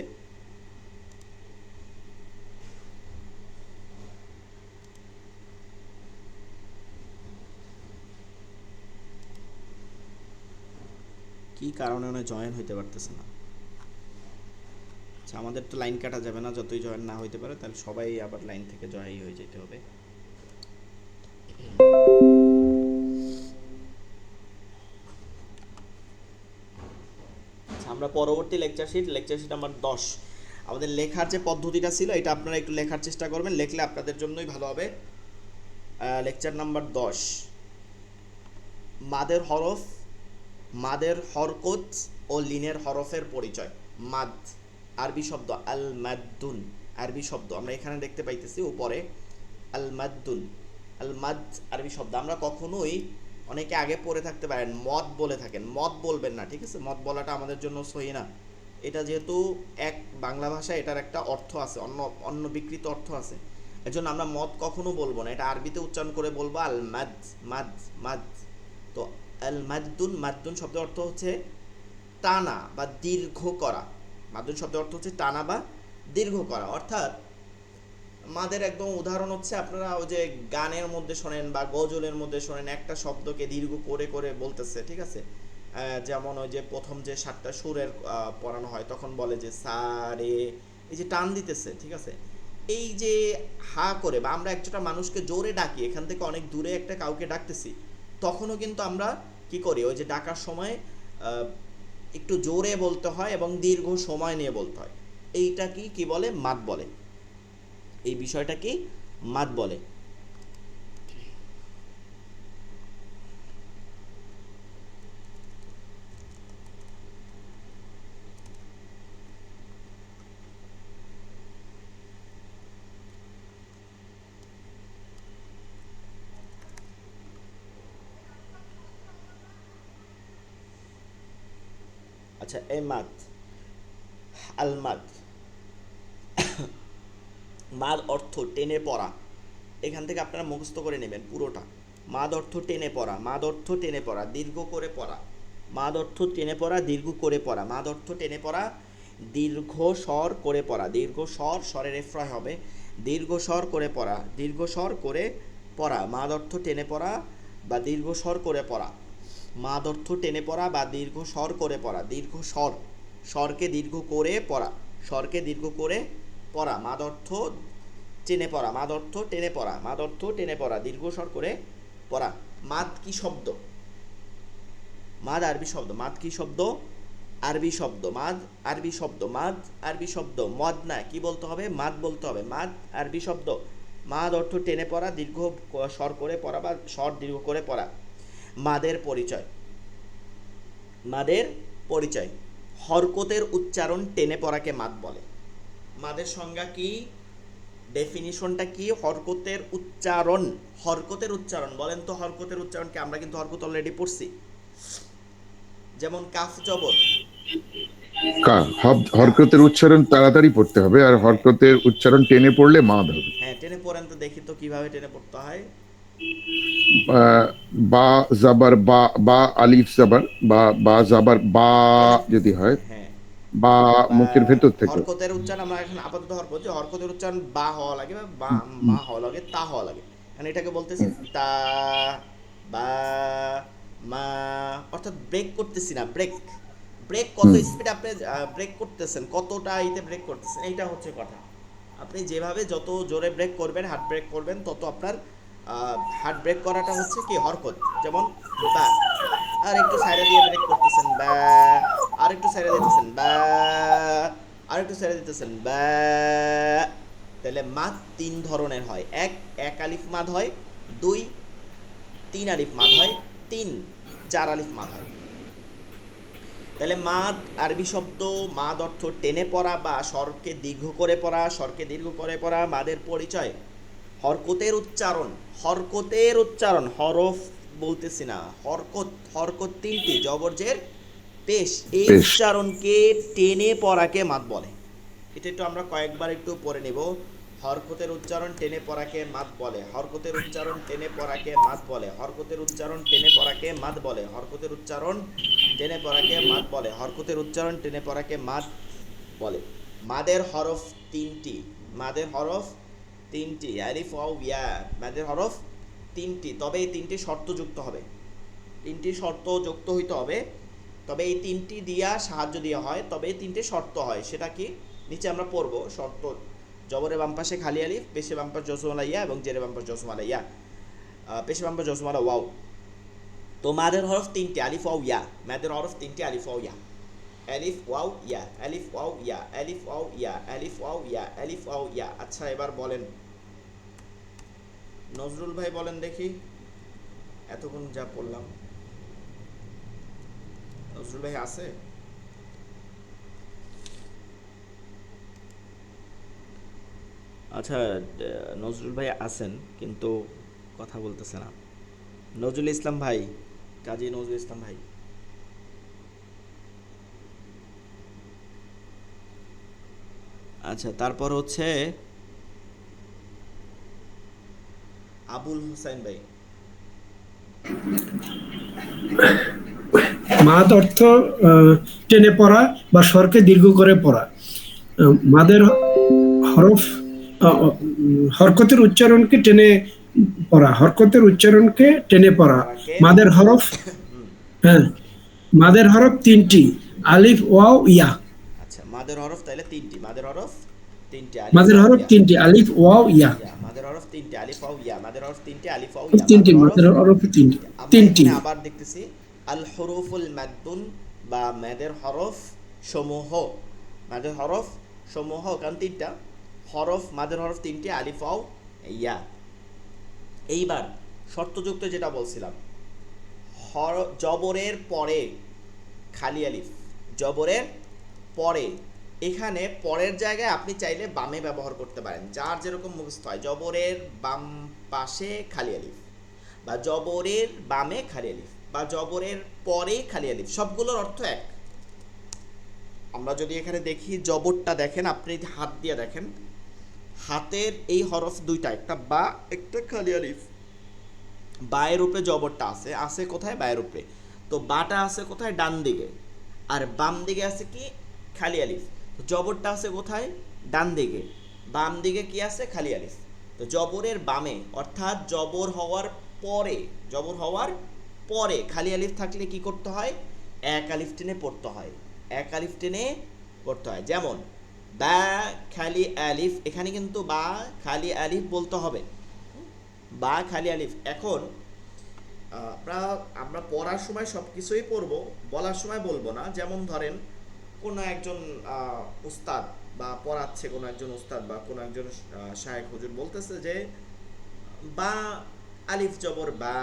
কি কারণে উনি জয়েন হইতে পারতেছে না? আচ্ছা, আমাদের তো লাইন কাটা যাবে না, যতই জয়েন না হইতে পারে তাহলে সবাই আবার লাইন থেকে জয় হয়ে যেতে হবে। আচ্ছা, আমরা পরবর্তী লেকচার শিট নাম্বার 10, আমাদের লেখার যে পদ্ধতিটা ছিল এটা আপনারা একটু লেখার চেষ্টা করবেন, লেখলে আপনাদের জন্যই ভালো হবে। লেকচার নাম্বার 10, মাদের হরফ, মাদের হরকত ও লিনের হরফের পরিচয়। মাদ আরবি শব্দ আল মাদ্দুন, আরবি শব্দ আমরা এখানে দেখতে পাইতেছি উপরে আল মাদ্দুন। আল মাদ আরবি শব্দ। আমরা কখনোই, অনেকে আগে পড়ে থাকতে পারেন মদ বলে থাকেন, মদ বলবেন না, ঠিক আছে? মদ বলাটা আমাদের জন্য সহি না। এটা যেহেতু এক বাংলা ভাষা, এটার একটা অর্থ আছে, অন্য অন্য বিকৃত অর্থ আছে, এজন্য আমরা মদ কখনো বলবো না, এটা আরবিতে উচ্চারণ করে বলবো আল মাদ, মাদ, মাদ। তো আল মাদ্দুন, মাদ্দুন শব্দের অর্থ হচ্ছে টানা বা দীর্ঘ করা। মাদ্দুন শব্দের অর্থ হচ্ছে টানা বা দীর্ঘ করা, অর্থাৎ মাদের একদম উদাহরণ হচ্ছে আপনারা ওই যে গানের মধ্যে শোনেন বা গজলের মধ্যে শোনেন, একটা শব্দকে দীর্ঘ করে করে বলতেছে, ঠিক আছে? যেমন ওই যে প্রথম যে 7টা সুরের পড়ানো হয় তখন বলে যে সা রে, এই যে টান দিতেছে, ঠিক আছে? এই যে হা করে বা আমরা একটা মানুষকে জোরে ডাকি, এখান থেকে অনেক দূরে একটা কাউকে ডাকতেছি, তখনও কিন্তু আমরা কি করি, ওই যে ডাকার সময় আহ, একটু জোরে বলতে হয় এবং দীর্ঘ সময় নিয়ে বলতে হয়। এইটা কি কি বলে? মাদ বলে। এই বিষয়টা কি মাদ বলে। আচ্ছা, এই মাদ, আল মাদ, মাদ অর্থ টেনে পড়া। এখান থেকে আপনারা মুখস্থ করে নেবেন পুরোটা। মাদ অর্থ টেনে পড়া, মাদ অর্থ টেনে পড়া, দীর্ঘ করে পড়া। মাদ অর্থ টেনে পড়া, দীর্ঘ করে পড়া। মাদ অর্থ টেনে পড়া, দীর্ঘ স্বর করে পড়া। দীর্ঘ স্বর, স্বরের এফ্রয় হবে, দীর্ঘ স্বর করে পড়া, দীর্ঘ স্বর করে পড়া। মাদ অর্থ টেনে পড়া বা দীর্ঘ স্বর করে পড়া। মাদ অর্থ টেনে পড়া বা দীর্ঘ স্বর করে পড়া। দীর্ঘ স্বর, স্বরকে দীর্ঘ করে পড়া, স্বরকে দীর্ঘ করে পড়া। মাদ অর্থ টেনে পড়া, মাদ অর্থ টেনে পড়া, মাদ অর্থ টেনে পড়া, দীর্ঘ স্বর করে পড়া। মাদ কি শব্দ? মাদ আরবি শব্দ। মাদ কি শব্দ? আরবি শব্দ। মাদ আরবি শব্দ। মাদ আরবি শব্দ। মদ না, কি বলতে হবে? মাদ বলতে হবে। মাদ আরবি শব্দ। মাদ অর্থ টেনে পড়া, দীর্ঘ স্বর করে পড়া বা স্বর দীর্ঘ করে পড়া। মাদের পরিচয়। মাদের পরিচয়, হরকতের উচ্চারণ টেনে পড়াকে মাদ বলে। মাদের সংজ্ঞা কি? ডেফিনিশনটা কি? হরকতের উচ্চারণ। হরকতের উচ্চারণ বলেন তো, হরকতের উচ্চারণকে আমরা কিন্তু হরকত অলরেডি পড়ছি। যেমন কাফ জবর, কাফ, হরকতের উচ্চারণ তাড়াতাড়ি পড়তে হবে, আর হরকতের উচ্চারণ টেনে পড়লে মাদ হবে। হ্যাঁ টেনে পড়েন তো দেখি তো কিভাবে টেনে পড়তে হয়। বা জাবার বা, বা আলিফ জাবার বা, বা জাবার বা টেনে, যদি হয়, হ্যাঁ, বা বা মুখের ভেতর থেকে। হরকতের উচ্চারণ আমরা এখন আপাতত হরকত, যে হরকতের উচ্চারণ বা হওয়া লাগে বা মা হওয়া লাগে, তা হওয়া লাগে। মানে এটাকে বলতেছি তা, বা, মা, অর্থাৎ ব্রেক করতেছি না, ব্রেক। ব্রেক কত হুম, স্পিডে আপনি ব্রেক করতেছেন, কতটা ইতে ব্রেক করতেছেন, এইটা হচ্ছে কথা। আপনি যেভাবে যত জোরে ব্রেক করবেন, হার্ড ব্রেক করবেন, তত আপনার হার্ড ব্রেক করাটা হচ্ছে কি হরকত। যেমন বা, আর একটু সাইডে দিয়ে ব্রেক করতেছেন বা, আর একটু সাইডে দিতেছেন বা, আর একটু সাইডে দিতেছেন বা। তাহলে মাদ 3 ধরনের হয়। এক, এক আলিফ মাদ হয়। 2, 3 আলিফ মাদ হয়। 3, 4 আলিফ মাদ হয়। তাহলে মাদ আরবি শব্দ। মাদ অর্থ টেনে পড়া বা স্বরকে দীর্ঘ করে পড়া, স্বরকে দীর্ঘ করে পড়া। মাদের পরিচয়, হরকতের উচ্চারণ। হরকতের উচ্চারণ, হরফ বলতেছি না, হরকত। হরকত 3টি, জবরজের পেশ। এই বেশ। উচ্চারণকে টেনে পড়াকে মাদ বলে। এটা একটু আমরা কয়েকবার একটু পড়ে নেব। হরকতের উচ্চারণ টেনে পড়াকে মাদ বলে। হরকতের উচ্চারণ টেনে পড়াকে মাদ বলে। হরকতের উচ্চারণ টেনে পড়াকে মাদ বলে। হরকতের উচ্চারণ টেনে পড়াকে মাদ বলে। হরকতের উচ্চারণ টেনে পড়াকে মাদ বলে। মাদের হরফ 3টি। মাদের হরফ 3টি, আলিফ ওয়াও ইয়া। মাদের হরফ 3টি, তবে এই 3টি শর্ত যুক্ত হবে। 3টি শর্ত যুক্ত হইতে হবে, তবে এই 3টি দিয়া সাহায্য দেওয়া হয়, তবে এই 3টে শর্ত হয়। সেটা কি? নিচে আমরা পড়বো শর্ত। জবরের বাম পাশে খালি আলিফ, পেশে বাম পাশ জসমালা ইয়া এবং জেরে বাম পাশ জসমালা ইয়া, পেশে বাম পাশ জসমালা ওয়াও। তো মাদের হরফ 3টি, আলিফ ওয়াও ইয়া। মাদের হরফ 3টি, আলিফ ওয়াও ইয়া। আলিফ ওয়াও ইয়া, আলিফ ওয়াও ইয়া, আলিফ ওয়াও ইয়া, আলিফ ওয়াও ইয়া, আলিফ ওয়াও ইয়া। আচ্ছা এবার বলেন, নজরুল ভাই বলেন দেখি, এতক্ষণ যা পড়লাম, নজরুল ভাই আছে? আচ্ছা, নজরুল ভাই আছেন কিন্তু কথা বলতেছে না। নজরুল ইসলাম ভাই, কাজী নজরুল ইসলাম ভাই। আচ্ছা, তারপর হচ্ছে আবুল হোসেন ভাই। মাদ অর্থ টেনে পড়া বা স্বরকে দীর্ঘ করে পড়া। মাদের হরফ হরকতের উচ্চারণকে টেনে পড়া, হরকতের উচ্চারণকে টেনে পড়া। পড়াকে মাদের হরফ, হ্যাঁ, মাদের হরফ তিনটি, আলিফ ওয়াও ইয়া। আচ্ছা, মাদের হরফ তাহলে তিনটি, মাদের হরফ তিনটি, আলিফ মাদের ওয়াও হরফ ইয়া। তিনটি, আলিফ ওয়াও ইয়া। ইয়া, মাদের হরফ তিনটি, আলিফ ওয়াও ইয়া, মাদের হরফ তিনটি, আলিফ ওয়াও ইয়া, তিনটি, মাদের হরফ মাদের হরফ তিনটি, তিনটি। আমরা তিনটি। এখানে আবার দেখতেছি আল হুরুফুল মাদ্দুন বা মেদের হরফ সমূহ, মাদের হরফ সমূহ, কারণ তিনটা হরফ, মাদের হরফ তিনটি, আলিফ ওয়াও ইয়া। এইবার শর্তযুক্ত যেটা বলছিলাম, জবরের পরে খালি আলিফ, জবরের পরে, এখানে পরের জায়গায় আপনি চাইলে বামে ব্যবহার করতে পারেন, যার যেরকম মুখস্থ হয়। জবরের বাম পাশে খালি আলিফ, বা জবরের বামে খালি আলিফ, বা জবরের পরে খালি আলিফ, সবগুলোর অর্থ এক। আমরা যদি এখানে দেখি, জবরটা দেখেন, আপনি হাত দিয়ে দেখেন, হাতের এই হরফ দুইটা, একটা বা একটা খালি আলিফ। বায়ের উপরে জবরটা আছে, আছে কোথায়? বায়ের উপরে। তো বাটা আছে কোথায়? ডান দিকে। আর বাম দিকে আছে কি? খালি আলিফ। তো জবরটা আছে কোথায়? ডান দিকে। বাম দিকে কি আছে? খালি আলিফ। তো জবরের বামে, অর্থাৎ জবর হওয়ার পরে, জবর হওয়ার পরে খালি আলিফ থাকলে কি করতে হয়? এক আলিফ টেনে পড়তে হয়, এক আলিফ টেনে পড়তে হয়। যেমন বা খালি আলিফ, এখানে কিন্তু বা খালি আলিফ বলতে হবে, বা খালি আলিফ। এখন আমরা পড়ার সময় সব কিছুই পড়বো, বলার সময় বলবো না। যেমন ধরেন কোনো একজন উস্তাদ বা পড়াচ্ছে, কোনো একজন উস্তাদ বা কোনো একজন শায়েখ হুজুর বলতেছে যে বা আলিফ জবর বা,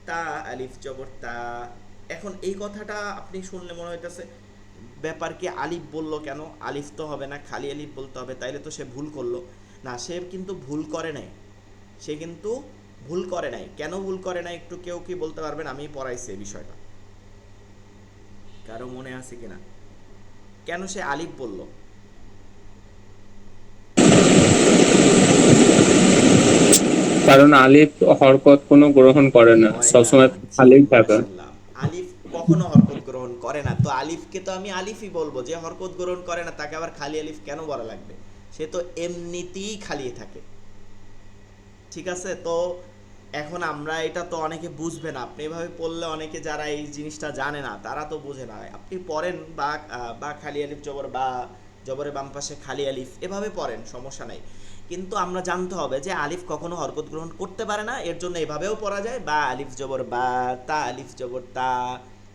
তা আলিফ জবর তা। এখন এই কথাটা আপনি শুনলে মনে হইতেছে ব্যাপার কি, আলিফ বললো কেন? আলিফ তো হবে না, খালি আলিফ বলতে হবে, তাইলে তো সে ভুল করলো। না, সে কিন্তু ভুল করে নাই, সে কিন্তু ভুল করে নাই। কেন ভুল করে নাই একটু কেউ কি বলতে পারবেন? আমি পড়াইছি এই বিষয়টা, কারো মনে আছে কিনা? কেন সে আলিফ বলল? কারণ আলিফ হরকত কোনো গ্রহণ করে না, করে না, সবসময় জি, খালি থাকে। মাশাআল্লাহ। আলিফ কখনো হরকত গ্রহণ করে না, তো আলিফকে তো আমি আলিফই বলবো। যে হরকত গ্রহণ করে না তাকে আবার খালি আলিফ কেন বলা লাগবে? সে তো এমনিতেই খালি থাকে। ঠিক আছে, তো এখন আমরা, এটা তো অনেকে বুঝবে না, আপনি এভাবে পড়লে অনেকে যারা এই জিনিসটা জানে না তারা তো বুঝে না। আপনি পড়েন বা বা খালি আলিফ জবর বা, জবরের বাম পাশে খালি আলিফ, এভাবে পড়েন, সমস্যা নাই। কিন্তু আমরা জানতে হবে যে আলিফ কখনো হরকত গ্রহণ করতে পারে না, এর জন্য এভাবেও পড়া যায়, বা আলিফ জবর বা, তা আলিফ জবর তা।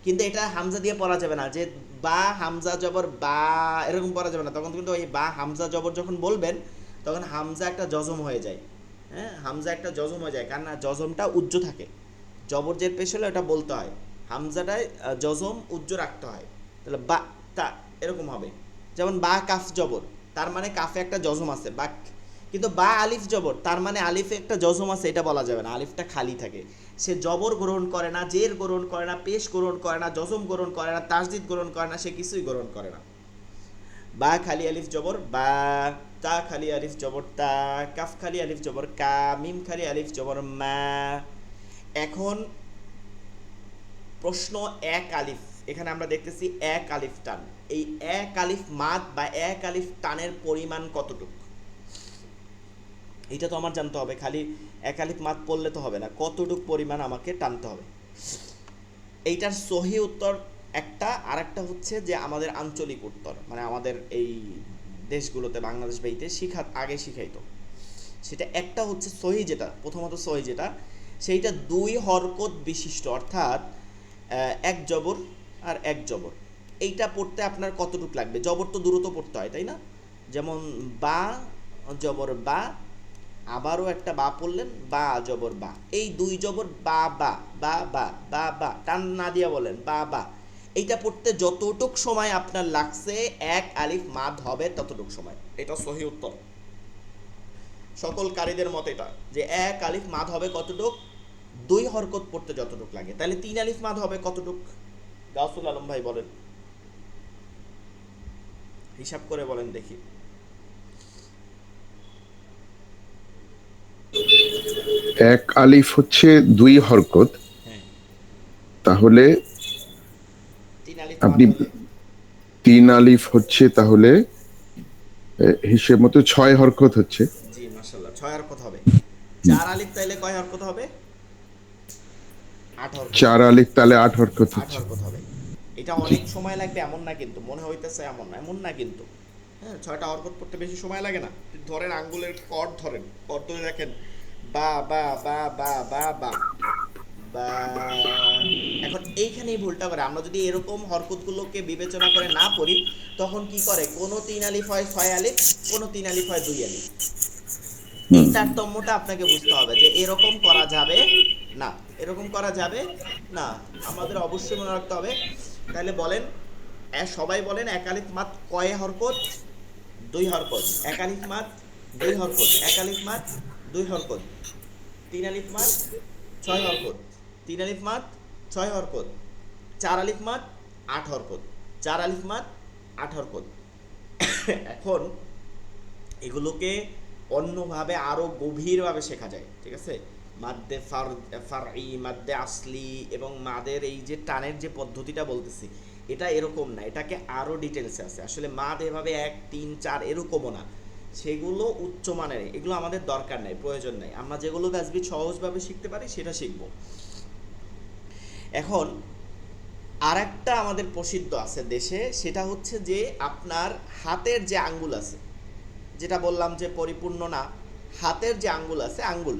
কিন্তু এটা হামজা দিয়ে পড়া যাবে না, যে বা হামজা জবর বা এরকম পড়া যাবে না। তখন কিন্তু এই বা হামজা জবর যখন বলবেন, তখন হামজা একটা জজম হয়ে যায়। হ্যাঁ, হামজা একটা জজম হয়ে যায়, কারণ জজমটা উজ্জ থাকে। জবর জের পেশ হলে ওটা বলতে হয়, হামজাটায় জজম উজ্জ রাখতে হয়। তাহলে বা তা এরকম হবে। যেমন বা কাফ জবর, তার মানে কাফে একটা জজম আছে, বাক। কিন্তু বা আলিফ জবর, তার মানে আলিফে একটা জজম আছে, এটা বলা যাবে না, আলিফটা খালি থাকে। সে জবর গ্রহণ করে না, জের গ্রহণ করে না, পেশ গ্রহণ করে না, জজম গ্রহণ করে না, তাসদিদ গ্রহণ করে না, সে কিছুই গ্রহণ করে না। বা খালি আলিফ জবর বা, তা খালি আলিফ জবর তা, কাফ খালি আলিফ জবর কা, মিম খালি আলিফ জবর মা। এখন প্রশ্ন, এক আলিফ, এখানে আমরা দেখতেছি এক আলিফ টান। এই এক আলিফ মাদ বা এক আলিফ টানের পরিমাণ কতটুকু, এটা তো আমার জানতে হবে। খালি এক আলিফ মাদ পড়লে তো হবে না, কতটুকু পরিমাণ আমাকে টানতে হবে। এইটার সহি উত্তর একটা, আর একটা হচ্ছে যে আমাদের আঞ্চলিক উত্তর, মানে আমাদের এই দেশগুলোতে, বাংলাদেশ বাইতে আগে শিখাইতো। সেটা একটা হচ্ছে সহি, যেটা প্রথমত সহি যেটা, সেইটা দুই হরকত বিশিষ্ট, অর্থাৎ এক জবর আর এক জবর। এইটা পড়তে আপনার কতটুক লাগবে? জবর তো দ্রুত পড়তে হয়, তাই না? যেমন বা জবর বা, আবারও একটা বা পড়লেন, বা জবর বা, এই দুই জবর বা বা বা বা বা বা, টান না দিয়া বলেন বা বা। এইটা পড়তে যতটুক সময় আপনার লাগছে, এক আলিফ মাদ হবে ততটুক সময়। এটা সহি উত্তর সকল কারীদের মতে, এটা যে এক আলিফ মাদ হবে কতটুক, দুই হরকত পড়তে যতটুক লাগে। তাহলে তিন আলিফ মাদ হবে কতটুক? গাউসুল আলম ভাই বলেন, হিসাব করে বলেন দেখি। এক আলিফ হচ্ছে দুই হরকত, হ্যাঁ, তাহলে তিন আলিফ মাদ আপনি হলে তিন আলিফ হচ্ছে তাহলে হিসেব মতো 6 হরকত হচ্ছে। জি মাশাআল্লাহ, 6 হরকত হবে। 4 আলিফ তাইলে কয় হরকত হবে? 8 হরকত 4 হবে। আলিফ তালে 8 হরকত 8 হচ্ছে। হরকত হবে। এটা জি। অনেক সময় লাগবে এমন না কিন্তু, মনে হইতেছে এমন না কিন্তু। হ্যাঁ, 6টা হরকত পড়তে বেশি সময় লাগে না। ধরেন আঙ্গুলের কর্ড ধরেন, কর্ড ধরে দেখেন, বা বা বা বা বা বা বা। এখন এইখানেই ভুলটা করে, আমরা যদি এরকম হরকতগুলোকে বিবেচনা করে না পড়ি, তখন কি করে, কোনো 3 আলিফ হয় 6 আলিফ, কোনো 3 আলিফ হয় 2 আলিফ। এই হুম। তারতম্যটা আপনাকে বুঝতে হবে যে এরকম করা যাবে না, এরকম করা যাবে না। আমাদের অবশ্যই মনে রাখতে হবে। তাহলে বলেন, সবাই বলেন, এক আলিফ মাদ কয় হরকত? 2 হরকত। এক আলিফ মাদ 2 হরকত। এক আলিফ মাদ 2 হরকত। 3 আলিফ মাদ 6 হরকত। 3 আলিফ মাদ 6 হরকত। 4 আলিফ মাদ 8 হরকত। 4 আলিফ মাদ 8 হরকত। এখন এগুলোকে অন্যভাবে আরো গভীরভাবে শেখা যায়, ঠিক আছে? মাদ্দে ফারঈ, মাদ্দে আসলি এবং মাদের এই যে টানের যে পদ্ধতিটা বলতেছি, এটা এরকম না, এটাকে আরো ডিটেলসে আছে। আসলে মাদ এভাবে 1 3 4 এরকমও না, সেগুলো উচ্চমানের, এগুলো আমাদের দরকার নাই, প্রয়োজন নাই। আমরা যেগুলো তাজবিদ সহজভাবে শিখতে পারি সেটা শিখব। এখন আরেকটা আমাদের প্রসিদ্ধ আছে দেশে, সেটা হচ্ছে যে আপনার হাতের যে আঙ্গুল আছে, যেটা বললাম যে পরিপূর্ণ না, হাতের যে আঙ্গুল আছে, আঙ্গুল,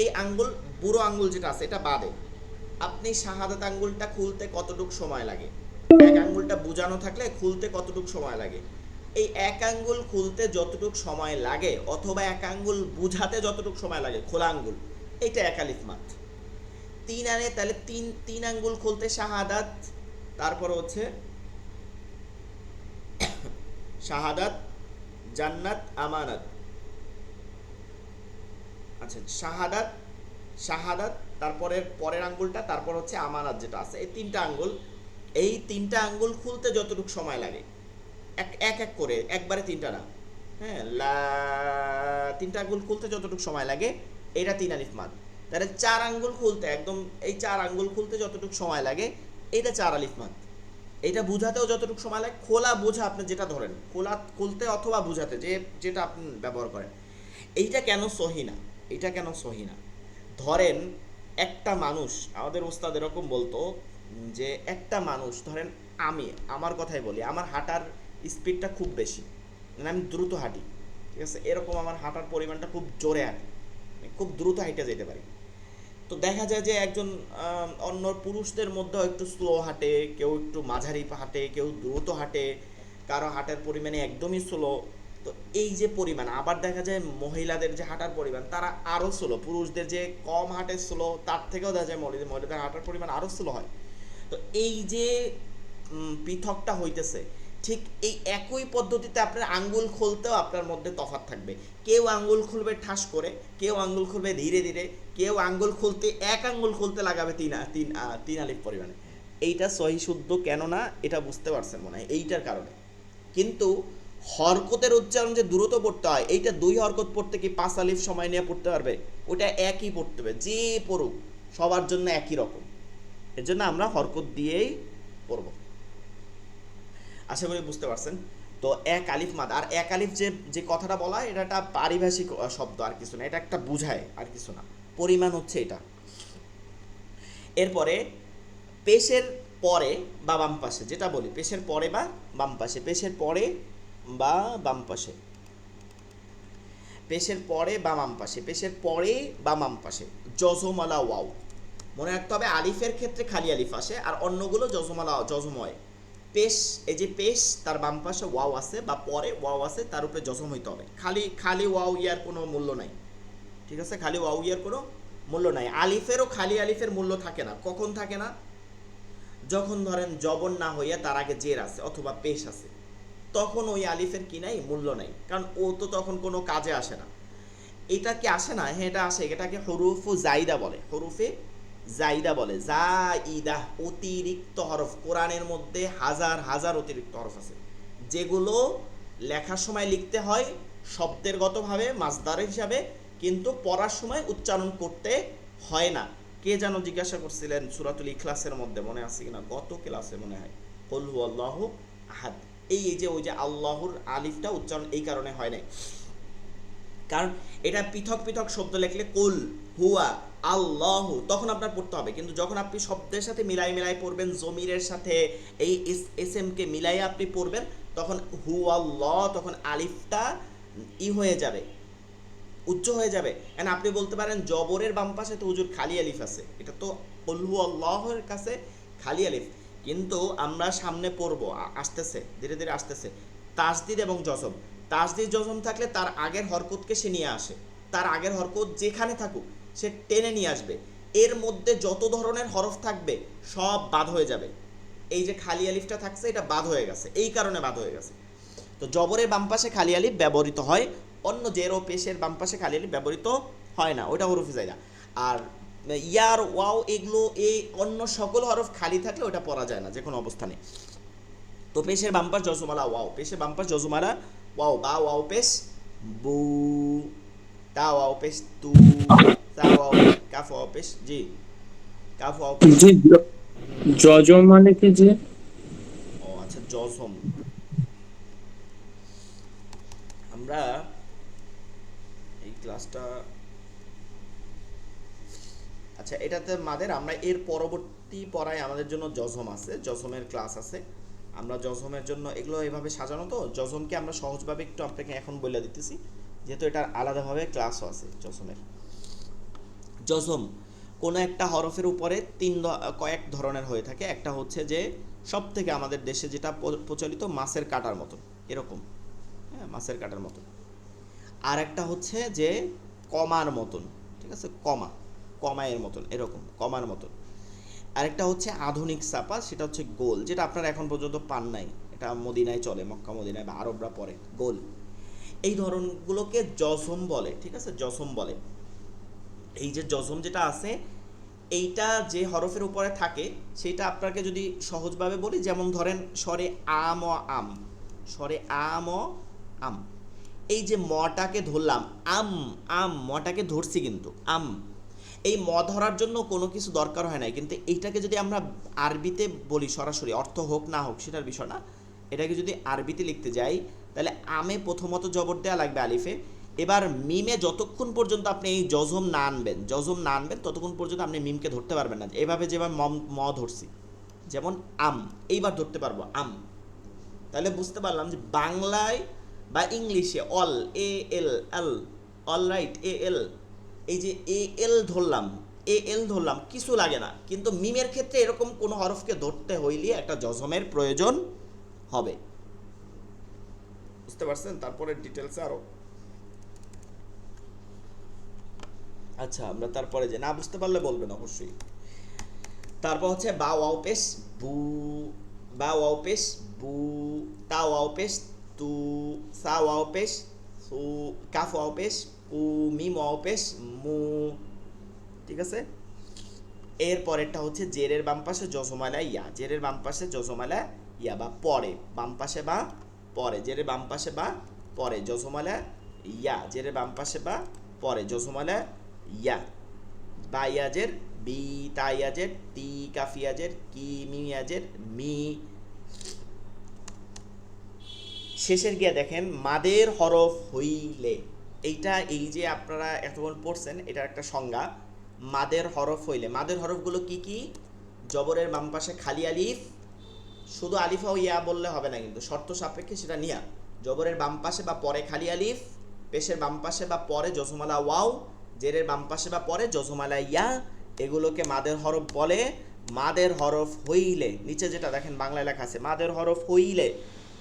এই আঙ্গুল, বুড়ো আঙ্গুল যেটা আছে এটা বাদে, আপনি শাহাদাত আঙ্গুলটা খুলতে কতটুক সময় লাগে? এক আঙ্গুলটা বুঝানো থাকলে খুলতে কতটুক সময় লাগে? এই এক আঙ্গুল খুলতে যতটুক সময় লাগে, অথবা এক আঙ্গুল বুঝাতে যতটুক সময় লাগে, খোলা আঙ্গুল, এটা এক আলিফ মাদ। 3 আনে তাহলে তিন আঙ্গুল খুলতে শাহাদাত, তারপর হচ্ছে শাহাদাত, জান্নাত, আমানাত। আচ্ছা, শাহাদাত, শাহাদাত, তারপরে পরের আঙ্গুলটা, তারপর হচ্ছে আমানাত যেটা আছে, এই 3টা আঙ্গুল, এই 3টা আঙ্গুল খুলতে যতটুকু সময় লাগে, এক এক এক করে, একবারে 3টা না, হ্যাঁ, 3টা আঙ্গুল খুলতে যতটুকু সময় লাগে, এটা 3 আলিফ মাদ। তাহলে 4 আঙ্গুল খুলতে, একদম এই 4 আঙ্গুল খুলতে যতটুকু সময় লাগে, এটা 4 আলিফ মাদ। এটা বুঝাতেও যতটুকু সময় লাগে, খোলা বোঝা আপনি যেটা ধরেন, খোলা খুলতে অথবা বুঝাতে, যেটা আপনি ব্যবহার করেন। এইটা কেন সহি না? এটা কেন সহি না? ধরেন একটা মানুষ, আমাদের ওস্তাদ এরকম বলতো যে একটা মানুষ, ধরেন আমি আমার কথাই বলি, আমার হাঁটার স্পিডটা খুব বেশি, মানে আমি দ্রুত হাঁটি, ঠিক আছে? এরকম আমার হাঁটার পরিমাণটা খুব জোরে হাঁটি, মানে খুব দ্রুত হাঁটে যেতে পারি। তো দেখা যায় যে একজন অন্য পুরুষদের মধ্যেও একটু স্লো হাঁটে, কেউ একটু মাঝারি হাঁটে, কেউ দ্রুত হাঁটে, কারো হাঁটার পরিমাণে একদমই স্লো। তো এই যে পরিমাণ, আবার দেখা যায় মহিলাদের যে হাঁটার পরিমাণ তারা আরও স্লো, পুরুষদের যে কম হাঁটে স্লো, তার থেকেও দেখা যায় মহিলাদের হাঁটার পরিমাণ আরও স্লো হয়। তো এই যে পৃথকটা হইতেছে, ঠিক এই একই পদ্ধতিতে আপনার আঙ্গুল খুলতেও আপনার মধ্যে তফাৎ থাকবে। কেউ আঙ্গুল খুলবে ঠাস করে, কেউ আঙ্গুল খুলবে ধীরে ধীরে, কেউ আঙ্গুল খুলতে, এক আঙ্গুল খুলতে লাগাবে তিন আলিফ পরিমাণে। এইটা সহি শুদ্ধ কেন না এটা বুঝতে পারছেন মনে হয়, এইটার কারণে। কিন্তু হরকতের উচ্চারণ যে দ্রুত পড়তে হয়, এইটা 2 হরকত পড়তে কি 5 আলিফ সময় নিয়ে পড়তে পারবে? ওটা একই পড়তে হবে, যে পড়ুক সবার জন্য একই রকম। এর জন্য আমরা হরকত দিয়েই পড়ব। আশা করি বুঝতে পারছেন। তো এক আলিফ মাদ, আর এক আলিফ যে যে কথাটা বলা হয়, এটা একটা পারিভাষিক শব্দ, আর কিছু না, এটা একটা বুঝায়, আর কিছু না, পরিমাণ হচ্ছে এটা। এরপরে পেশের পরে বা বাম পাশে, যেটা বলি পেশের পরে বা বাম পাশে, পেশের পরে বা বাম পাশে, পেশের পরে বা বাম পাশে, পেশের পরে বা বাম পাশে জজমালা ওয়াও। মনে রাখতে হবে আলিফের ক্ষেত্রে খালি আলিফ আসে, আর অন্যগুলো জজমালা, জজম হয়। পেশ, এই যে পেশ, তার বাম পাশে ওয়াও আছে বা পরে ওয়াও আছে, তার উপরে জজম হইতে হবে। খালি ওয়াও ইয়ার কোনো মূল্য নাই, ঠিক আছে? খালি ওয়াও ইয়ার কোনো মূল্য নাই। আলিফেরও খালি আলিফের মূল্য থাকে না। কখন থাকে না? যখন ধরেন জবর না হইয়া তার আগে জের আছে অথবা পেশ আছে, তখন ওই আলিফের কি নাই, মূল্য নাই, কারণ ও তো তখন কোনো কাজে আসে না। এটা কি আসে না? হ্যাঁ, এটা আসে। এটাকে হরুফু জাইদা বলে, হরুফে জাইদা বলে। জাইদা, অতিরিক্ত হরফ। কোরআনের মধ্যে হাজার হাজার অতিরিক্ত হরফ আছে, যেগুলো লেখার সময় লিখতে হয় শব্দের গতভাবে মাসদারের হিসাবে, কিন্তু পড়ার সময় উচ্চারণ করতে হয় না। কে যেন জিজ্ঞাসা করছিলেন সূরাতুল ইখলাসের মধ্যে, মনে আছে কিনা, গত ক্লাসে মনে হয়, কুল হুয়াল্লাহু আহাদ, এই যে ওই যে আল্লাহর আলিফটা উচ্চারণ এই কারণে হয় নাই, কারণ এটা পৃথক পৃথক শব্দ লিখলে কুল হুয়া আল্লাহু তখন আপনার পড়তে হবে, কিন্তু যখন আপনি শব্দের সাথে মিলাই মিলাই পড়বেন, জমিরের সাথে এই এম কে মিলাই আপনি পড়বেন, তখন হু আল্লাহ, তখন আলিফটা হয়ে যাবে, উচ্চ হয়ে যাবে। এন্ড আপনি বলতে পারেন জবরের বাম পাশে তো হুজুর খালি আলিফ আছে, এটা তো কুল হু আল্লাহর কাছে খালি আলিফ, কিন্তু আমরা সামনে পড়বো, আসতেছে ধীরে ধীরে আসতেছে তাসদিদ এবং জজম। তাসদিদ জজম থাকলে তার আগের হরকতকে সে নিয়ে আসে, তার আগের হরকত যেখানে থাকুক সে টেনে নিয়ে আসবে, এর মধ্যে যত ধরনের হরফ থাকবে সব বাদ হয়ে যাবে। এই যে খালি আলিফটা থাকছে এটা বাদ হয়ে গেছে, এই কারণে বাদ হয়ে গেছে। তো জবরের বাম পাশে খালি আলিফ ব্যবহৃত হয়, অন্য জের ও পেশের বাম পাশে খালি আলিফ ব্যবহৃত হয় না, ওটা হরফে জায়গা। আর ইয়ার ওয়াও এগুলো এই অন্য সকল হরফ খালি থাকলে ওটা পড়া যায় না যে কোনো অবস্থানে। তো পেশের বাম পাশ জজমালা ওয়াও, পেশের বাম পাশ জজমালা ওয়াও, বা ওয়াও পেশ বু, তা ওয়াও পেশ তু, তা ওয়াও কাফ ওয়াও পেশ জি, কাফ ওয়াও পেশ। জি, যজম মানে কি যে? ও আচ্ছা, জজম। আমরা এই ক্লাসটা, আচ্ছা এটাতে মাদের আমরা এর পরবর্তী পড়ায় আমাদের জন্য জজম আছে, জজমের ক্লাস আছে। আমরা জজমের জন্য এগুলো এভাবে সাজানো, তো জজমকে আমরা সহজভাবে একটু আপনাকে এখন বলে দিতেছি, যেহেতু এটার আলাদাভাবে ক্লাসও আছে জজমের। জজম কোনো একটা হরফের উপরে কয়েক ধরনের হয়ে থাকে। একটা হচ্ছে যে সব থেকে আমাদের দেশে যেটা প্রচলিত মাছের কাটার মতন, এরকম, হ্যাঁ মাছের কাটার মতন। আর একটা হচ্ছে যে কমার মতন, ঠিক আছে, কমায়ের মতন, এরকম কমার মতন। আরেকটা হচ্ছে আধুনিক ছাপা, সেটা হচ্ছে গোল, যেটা আপনারা এখন পর্যন্ত পান নাই, এটা মদিনায় চলে, মক্কা মদিনায় বা আরবরা পরে গোল। এই ধরনগুলোকে জজম বলে, ঠিক আছে, জজম বলে। এই যে জজম যেটা আছে, এইটা যে হরফের উপরে থাকে সেটা আপনাকে যদি সহজভাবে বলি, যেমন ধরেন স্বরে আম ও আম, স্বরে আম ও আম, এই যে মটাকে ধরলাম, আম আম মটাকে ধরছি, কিন্তু আম, এই ম ধরার জন্য কোনো কিছু দরকার হয় না, কিন্তু এইটাকে যদি আমরা আরবিতে বলি সরাসরি, অর্থ হোক না হোক সেটার বিষয় না, এটাকে যদি আরবিতে লিখতে যাই তাহলে আমে প্রথমত জবর দেওয়া লাগবে আলিফে, এবার মিমে যতক্ষণ পর্যন্ত আপনি এই জজম না আনবেন ততক্ষণ পর্যন্ত আপনি মিমকে ধরতে পারবেন না। এভাবে যেভাবে ম ধরছি, যেমন আম, এইবার ধরতে পারবো আম। তাহলে বুঝতে পারলাম যে বাংলায় বা ইংলিশে অল, এ এল এল, অল রাইট, এ এল, এই যে এ এল ধরলাম কিছু লাগে না, কিন্তু মিমের ক্ষেত্রে এরকম কোনো হরফকে ধরতে হইলে একটা জজমের প্রয়োজন হবে। বুঝতে পারছেন? তারপরে ডিটেলসে আরো, আচ্ছা আমরা তারপরে যে না বুঝতে পারলে বলবেন অবশ্যই। তারপর হচ্ছে বা ওয়াও পেশ বু, বা ওয়াও পেশ বু, তা ওয়াও পেশ তু, সা ওয়াও পেশ সু, কাফ ওয়াও পেশ কু, মিম ওয়াও পেশ মু, ঠিক আছে। এর পরেরটা হচ্ছে জেরের বাম পাশে জজমালা ইয়া, জেরের বাম পাশে জজমালা ইয়া, বা পরে, বাম পাশে বা পরে, জেরের বাম পাশে বা পরে জজমালা ইয়া, জেরের বাম পাশে বা পরে জজমালা ইয়া, বা ইয়াজের বি, তা ইয়াজের তি, কাফিয়াজের কি, মি ইয়াজের মি। শেষের গিয়া দেখেন মাদের হরফ হইলে, এইটা এই যে আপনারা এতক্ষণ পড়ছেন এটার একটা সংজ্ঞা। মাদের হরফ হইলে, মাদের হরফগুলো কি কি? জবরের বাম পাশে খালি আলিফ, শুধু আলিফ ও ইয়া বললে হবে না, কিন্তু শর্ত সাপেক্ষে সেটা নিয়া, জবরের বাম পাশে বা পরে খালি আলিফ, পেশের বাম পাশে বা পরে জজমালা ওয়াও, জেরের বাম পাশে বা পরে জজমালা ইয়া, এগুলোকে মাদের হরফ বলে। মাদের হরফ হইলে, নিচে যেটা দেখেন বাংলায় লেখা আছে, মাদের হরফ হইলে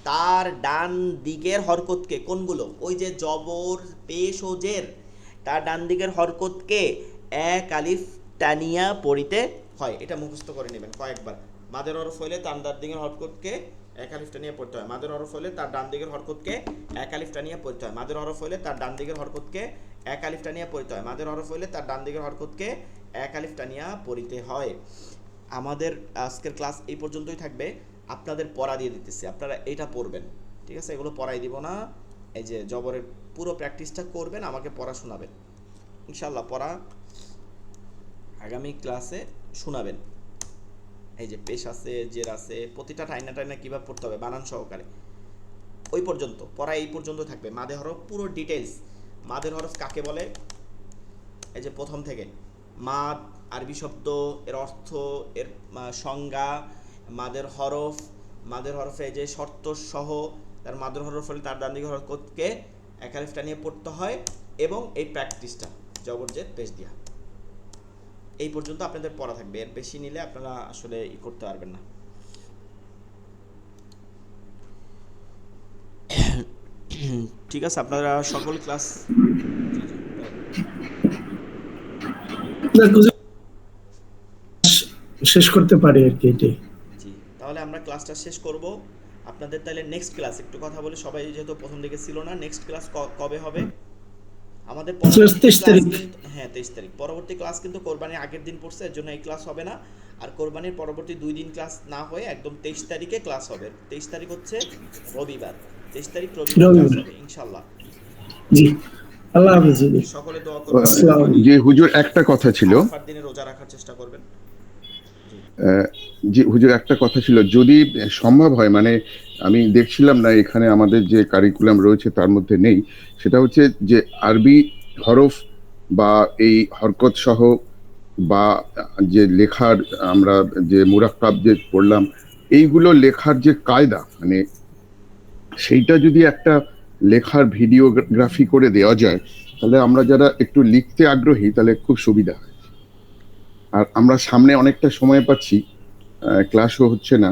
তার ডান দিকের হরকতকে, কোনগুলো? ওই যে জবর, পেশ ও জের, তার ডান দিকের হরকতকে এক আলিফ টানিয়া পড়িতে হয়। এটা মুখস্থ করে নেবেন কয়েকবার। মাদের হরফ হইলে তার ডান দিকের হরকতকে এক আলিফ টানিয়া পড়তে হয়। মাদের হরফ হইলে তার ডান দিকের হরকতকে এক আলিফ টানিয়া পড়তে হয়। মাদের হরফ হইলে তার ডান দিকের হরকতকে এক আলিফ টানিয়া পড়তে হয়। মাদের হরফ হইলে তার ডান দিকের হরকতকে এক আলিফ টানিয়া পড়িতে হয়। আমাদের আজকের ক্লাস এই পর্যন্তই থাকবে। আপনাদের পড়া দিয়ে দিতেছি, আপনারা এটা পড়বেন, ঠিক আছে? এগুলো পড়াই দিব না, এই যে জবরের পুরো প্র্যাকটিসটা করবেন, আমাকে পড়া শোনাবেন ইনশাল্লাহ। পড়া আগামী ক্লাসে শোনাবেন। এই যে পেশ আছে, জের আছে, প্রতিটা টাইনা টাইনা কীভাবে পড়তে হবে বানান সহকারে, ওই পর্যন্ত পড়া এই পর্যন্ত থাকবে। মাদে হরফ পুরো ডিটেলস, মাদের হরফ কাকে বলে, এই যে প্রথম থেকে মাদ আরবি শব্দ, এর অর্থ, এর সংজ্ঞা, মাদের হরফ, মাদের হরফে যে শর্ত সহ তার মাদের হরফ হলে তার ডান দিকে হরকতকে এক আলিফটা নিয়ে পড়তে হয়, এবং এই প্র্যাকটিসটা জবরজের পেশ দিয়া এই পর্যন্ত আপনাদের পড়া থাকবে। এর বেশি নিলে আপনারা আসলে করতে পারবেন না। ঠিক আছে, আপনারা সকল ক্লাস শেষ করতে পারি আর কি এটাই। জি, তাহলে আমরা ক্লাসটা শেষ করব। আপনাদের তাহলে নেক্সট ক্লাস একটু কথা বলে, সবাই যেহেতু প্রথম দিকে ছিল না, নেক্সট ক্লাস কবে হবে আমাদের? 23 তারিখ। হ্যাঁ 23 তারিখ। পরবর্তী ক্লাস কিন্তু কোরবানির আগের দিন পড়ছে, এর জন্য এই ক্লাস হবে না। আর কোরবানির পরবর্তী 2 দিন ক্লাস না হয়ে একদম 23 তারিখে ক্লাস হবে। 23 তারিখ হচ্ছে রবিবার, 23 তারিখ রবিবার ক্লাস হবে ইনশাআল্লাহ। জি, আল্লাহ হাফেজ। সকলে দোয়া করবেন, যে হুজুর একটা কথা ছিল, আরাফার দিনে রোজা রাখার চেষ্টা করবেন। যে হুজুর একটা কথা ছিল, যদি সম্ভব হয়, মানে আমি দেখছিলাম না এখানে আমাদের যে কারিকুলাম রয়েছে তার মধ্যে নেই, সেটা হচ্ছে যে আরবি হরফ বা এই হরকত সহ বা যে লেখার আমরা যে মুরাক্কাব যে পড়লাম, এইগুলো লেখার যে কায়দা, মানে সেইটা যদি একটা লেখার ভিডিওগ্রাফি করে দেওয়া যায়, তাহলে আমরা যারা একটু লিখতে আগ্রহী তাহলে খুব সুবিধা হয়। আর আমরা সামনে অনেকটা সময় পাচ্ছি, ক্লাসও হচ্ছে না,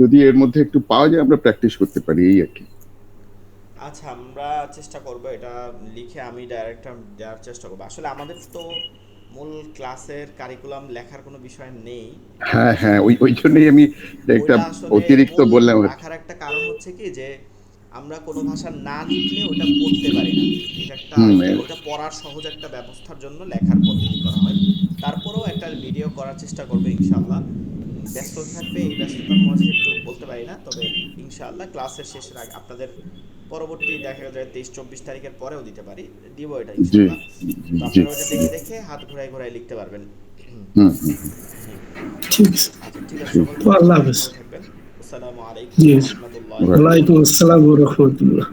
যদি এর মধ্যে একটু পাওয়া যায় আমরা প্র্যাকটিস করতে পারি, এই আর কি। আচ্ছা, আমরা চেষ্টা করব এটা লিখে আমি ডাইরেক্ট দেওয়ার চেষ্টা করব। আসলে আমাদের তো মূল ক্লাসের কারিকুলাম লেখার কোনো বিষয় নেই। হ্যাঁ হ্যাঁ, ওই জন্যই আমি একটা ওটা আসলে অতিরিক্ত মূল বললাম। রাখার একটা কারণ হচ্ছে কি, যে আমরা কোনো ভাষা না লিখলে ওটা পড়তে পারি না। এটা একটা ওটা পড়ার সহজ একটা ব্যবস্থার জন্য লেখার পদ্ধতি করা হয়। তারপরেও একটা ভিডিও করার চেষ্টা করবে ইনশাআল্লাহ। ব্যস্ত থাকবে, এই ব্যস্ততার মাঝে একটু বলতে পারি না, তবে ইনশাআল্লাহ ক্লাসের শেষের আগে আপনাদের পরবর্তী দেখা যায় 23-24 তারিখের পরেও দিতে পারি, দিব এটা জি ইনশাআল্লাহ। তো জি। আপনারা ওটা দেখে দেখে হাত ঘোরায় ঘোরায় লিখতে পারবেন। হুম। ঠিক আছে, আচ্ছা ঠিক আছে, আল্লাহ হাফেজ। ভালো থাকবেন। আসসালামু আলাইকুম জি, ওয়া রাহমাতুল্লাহি ওয়া বারাকাতুহু। ওয়ালাইকুম আসসালাম ওয়া রাহমাতুল্লাহ।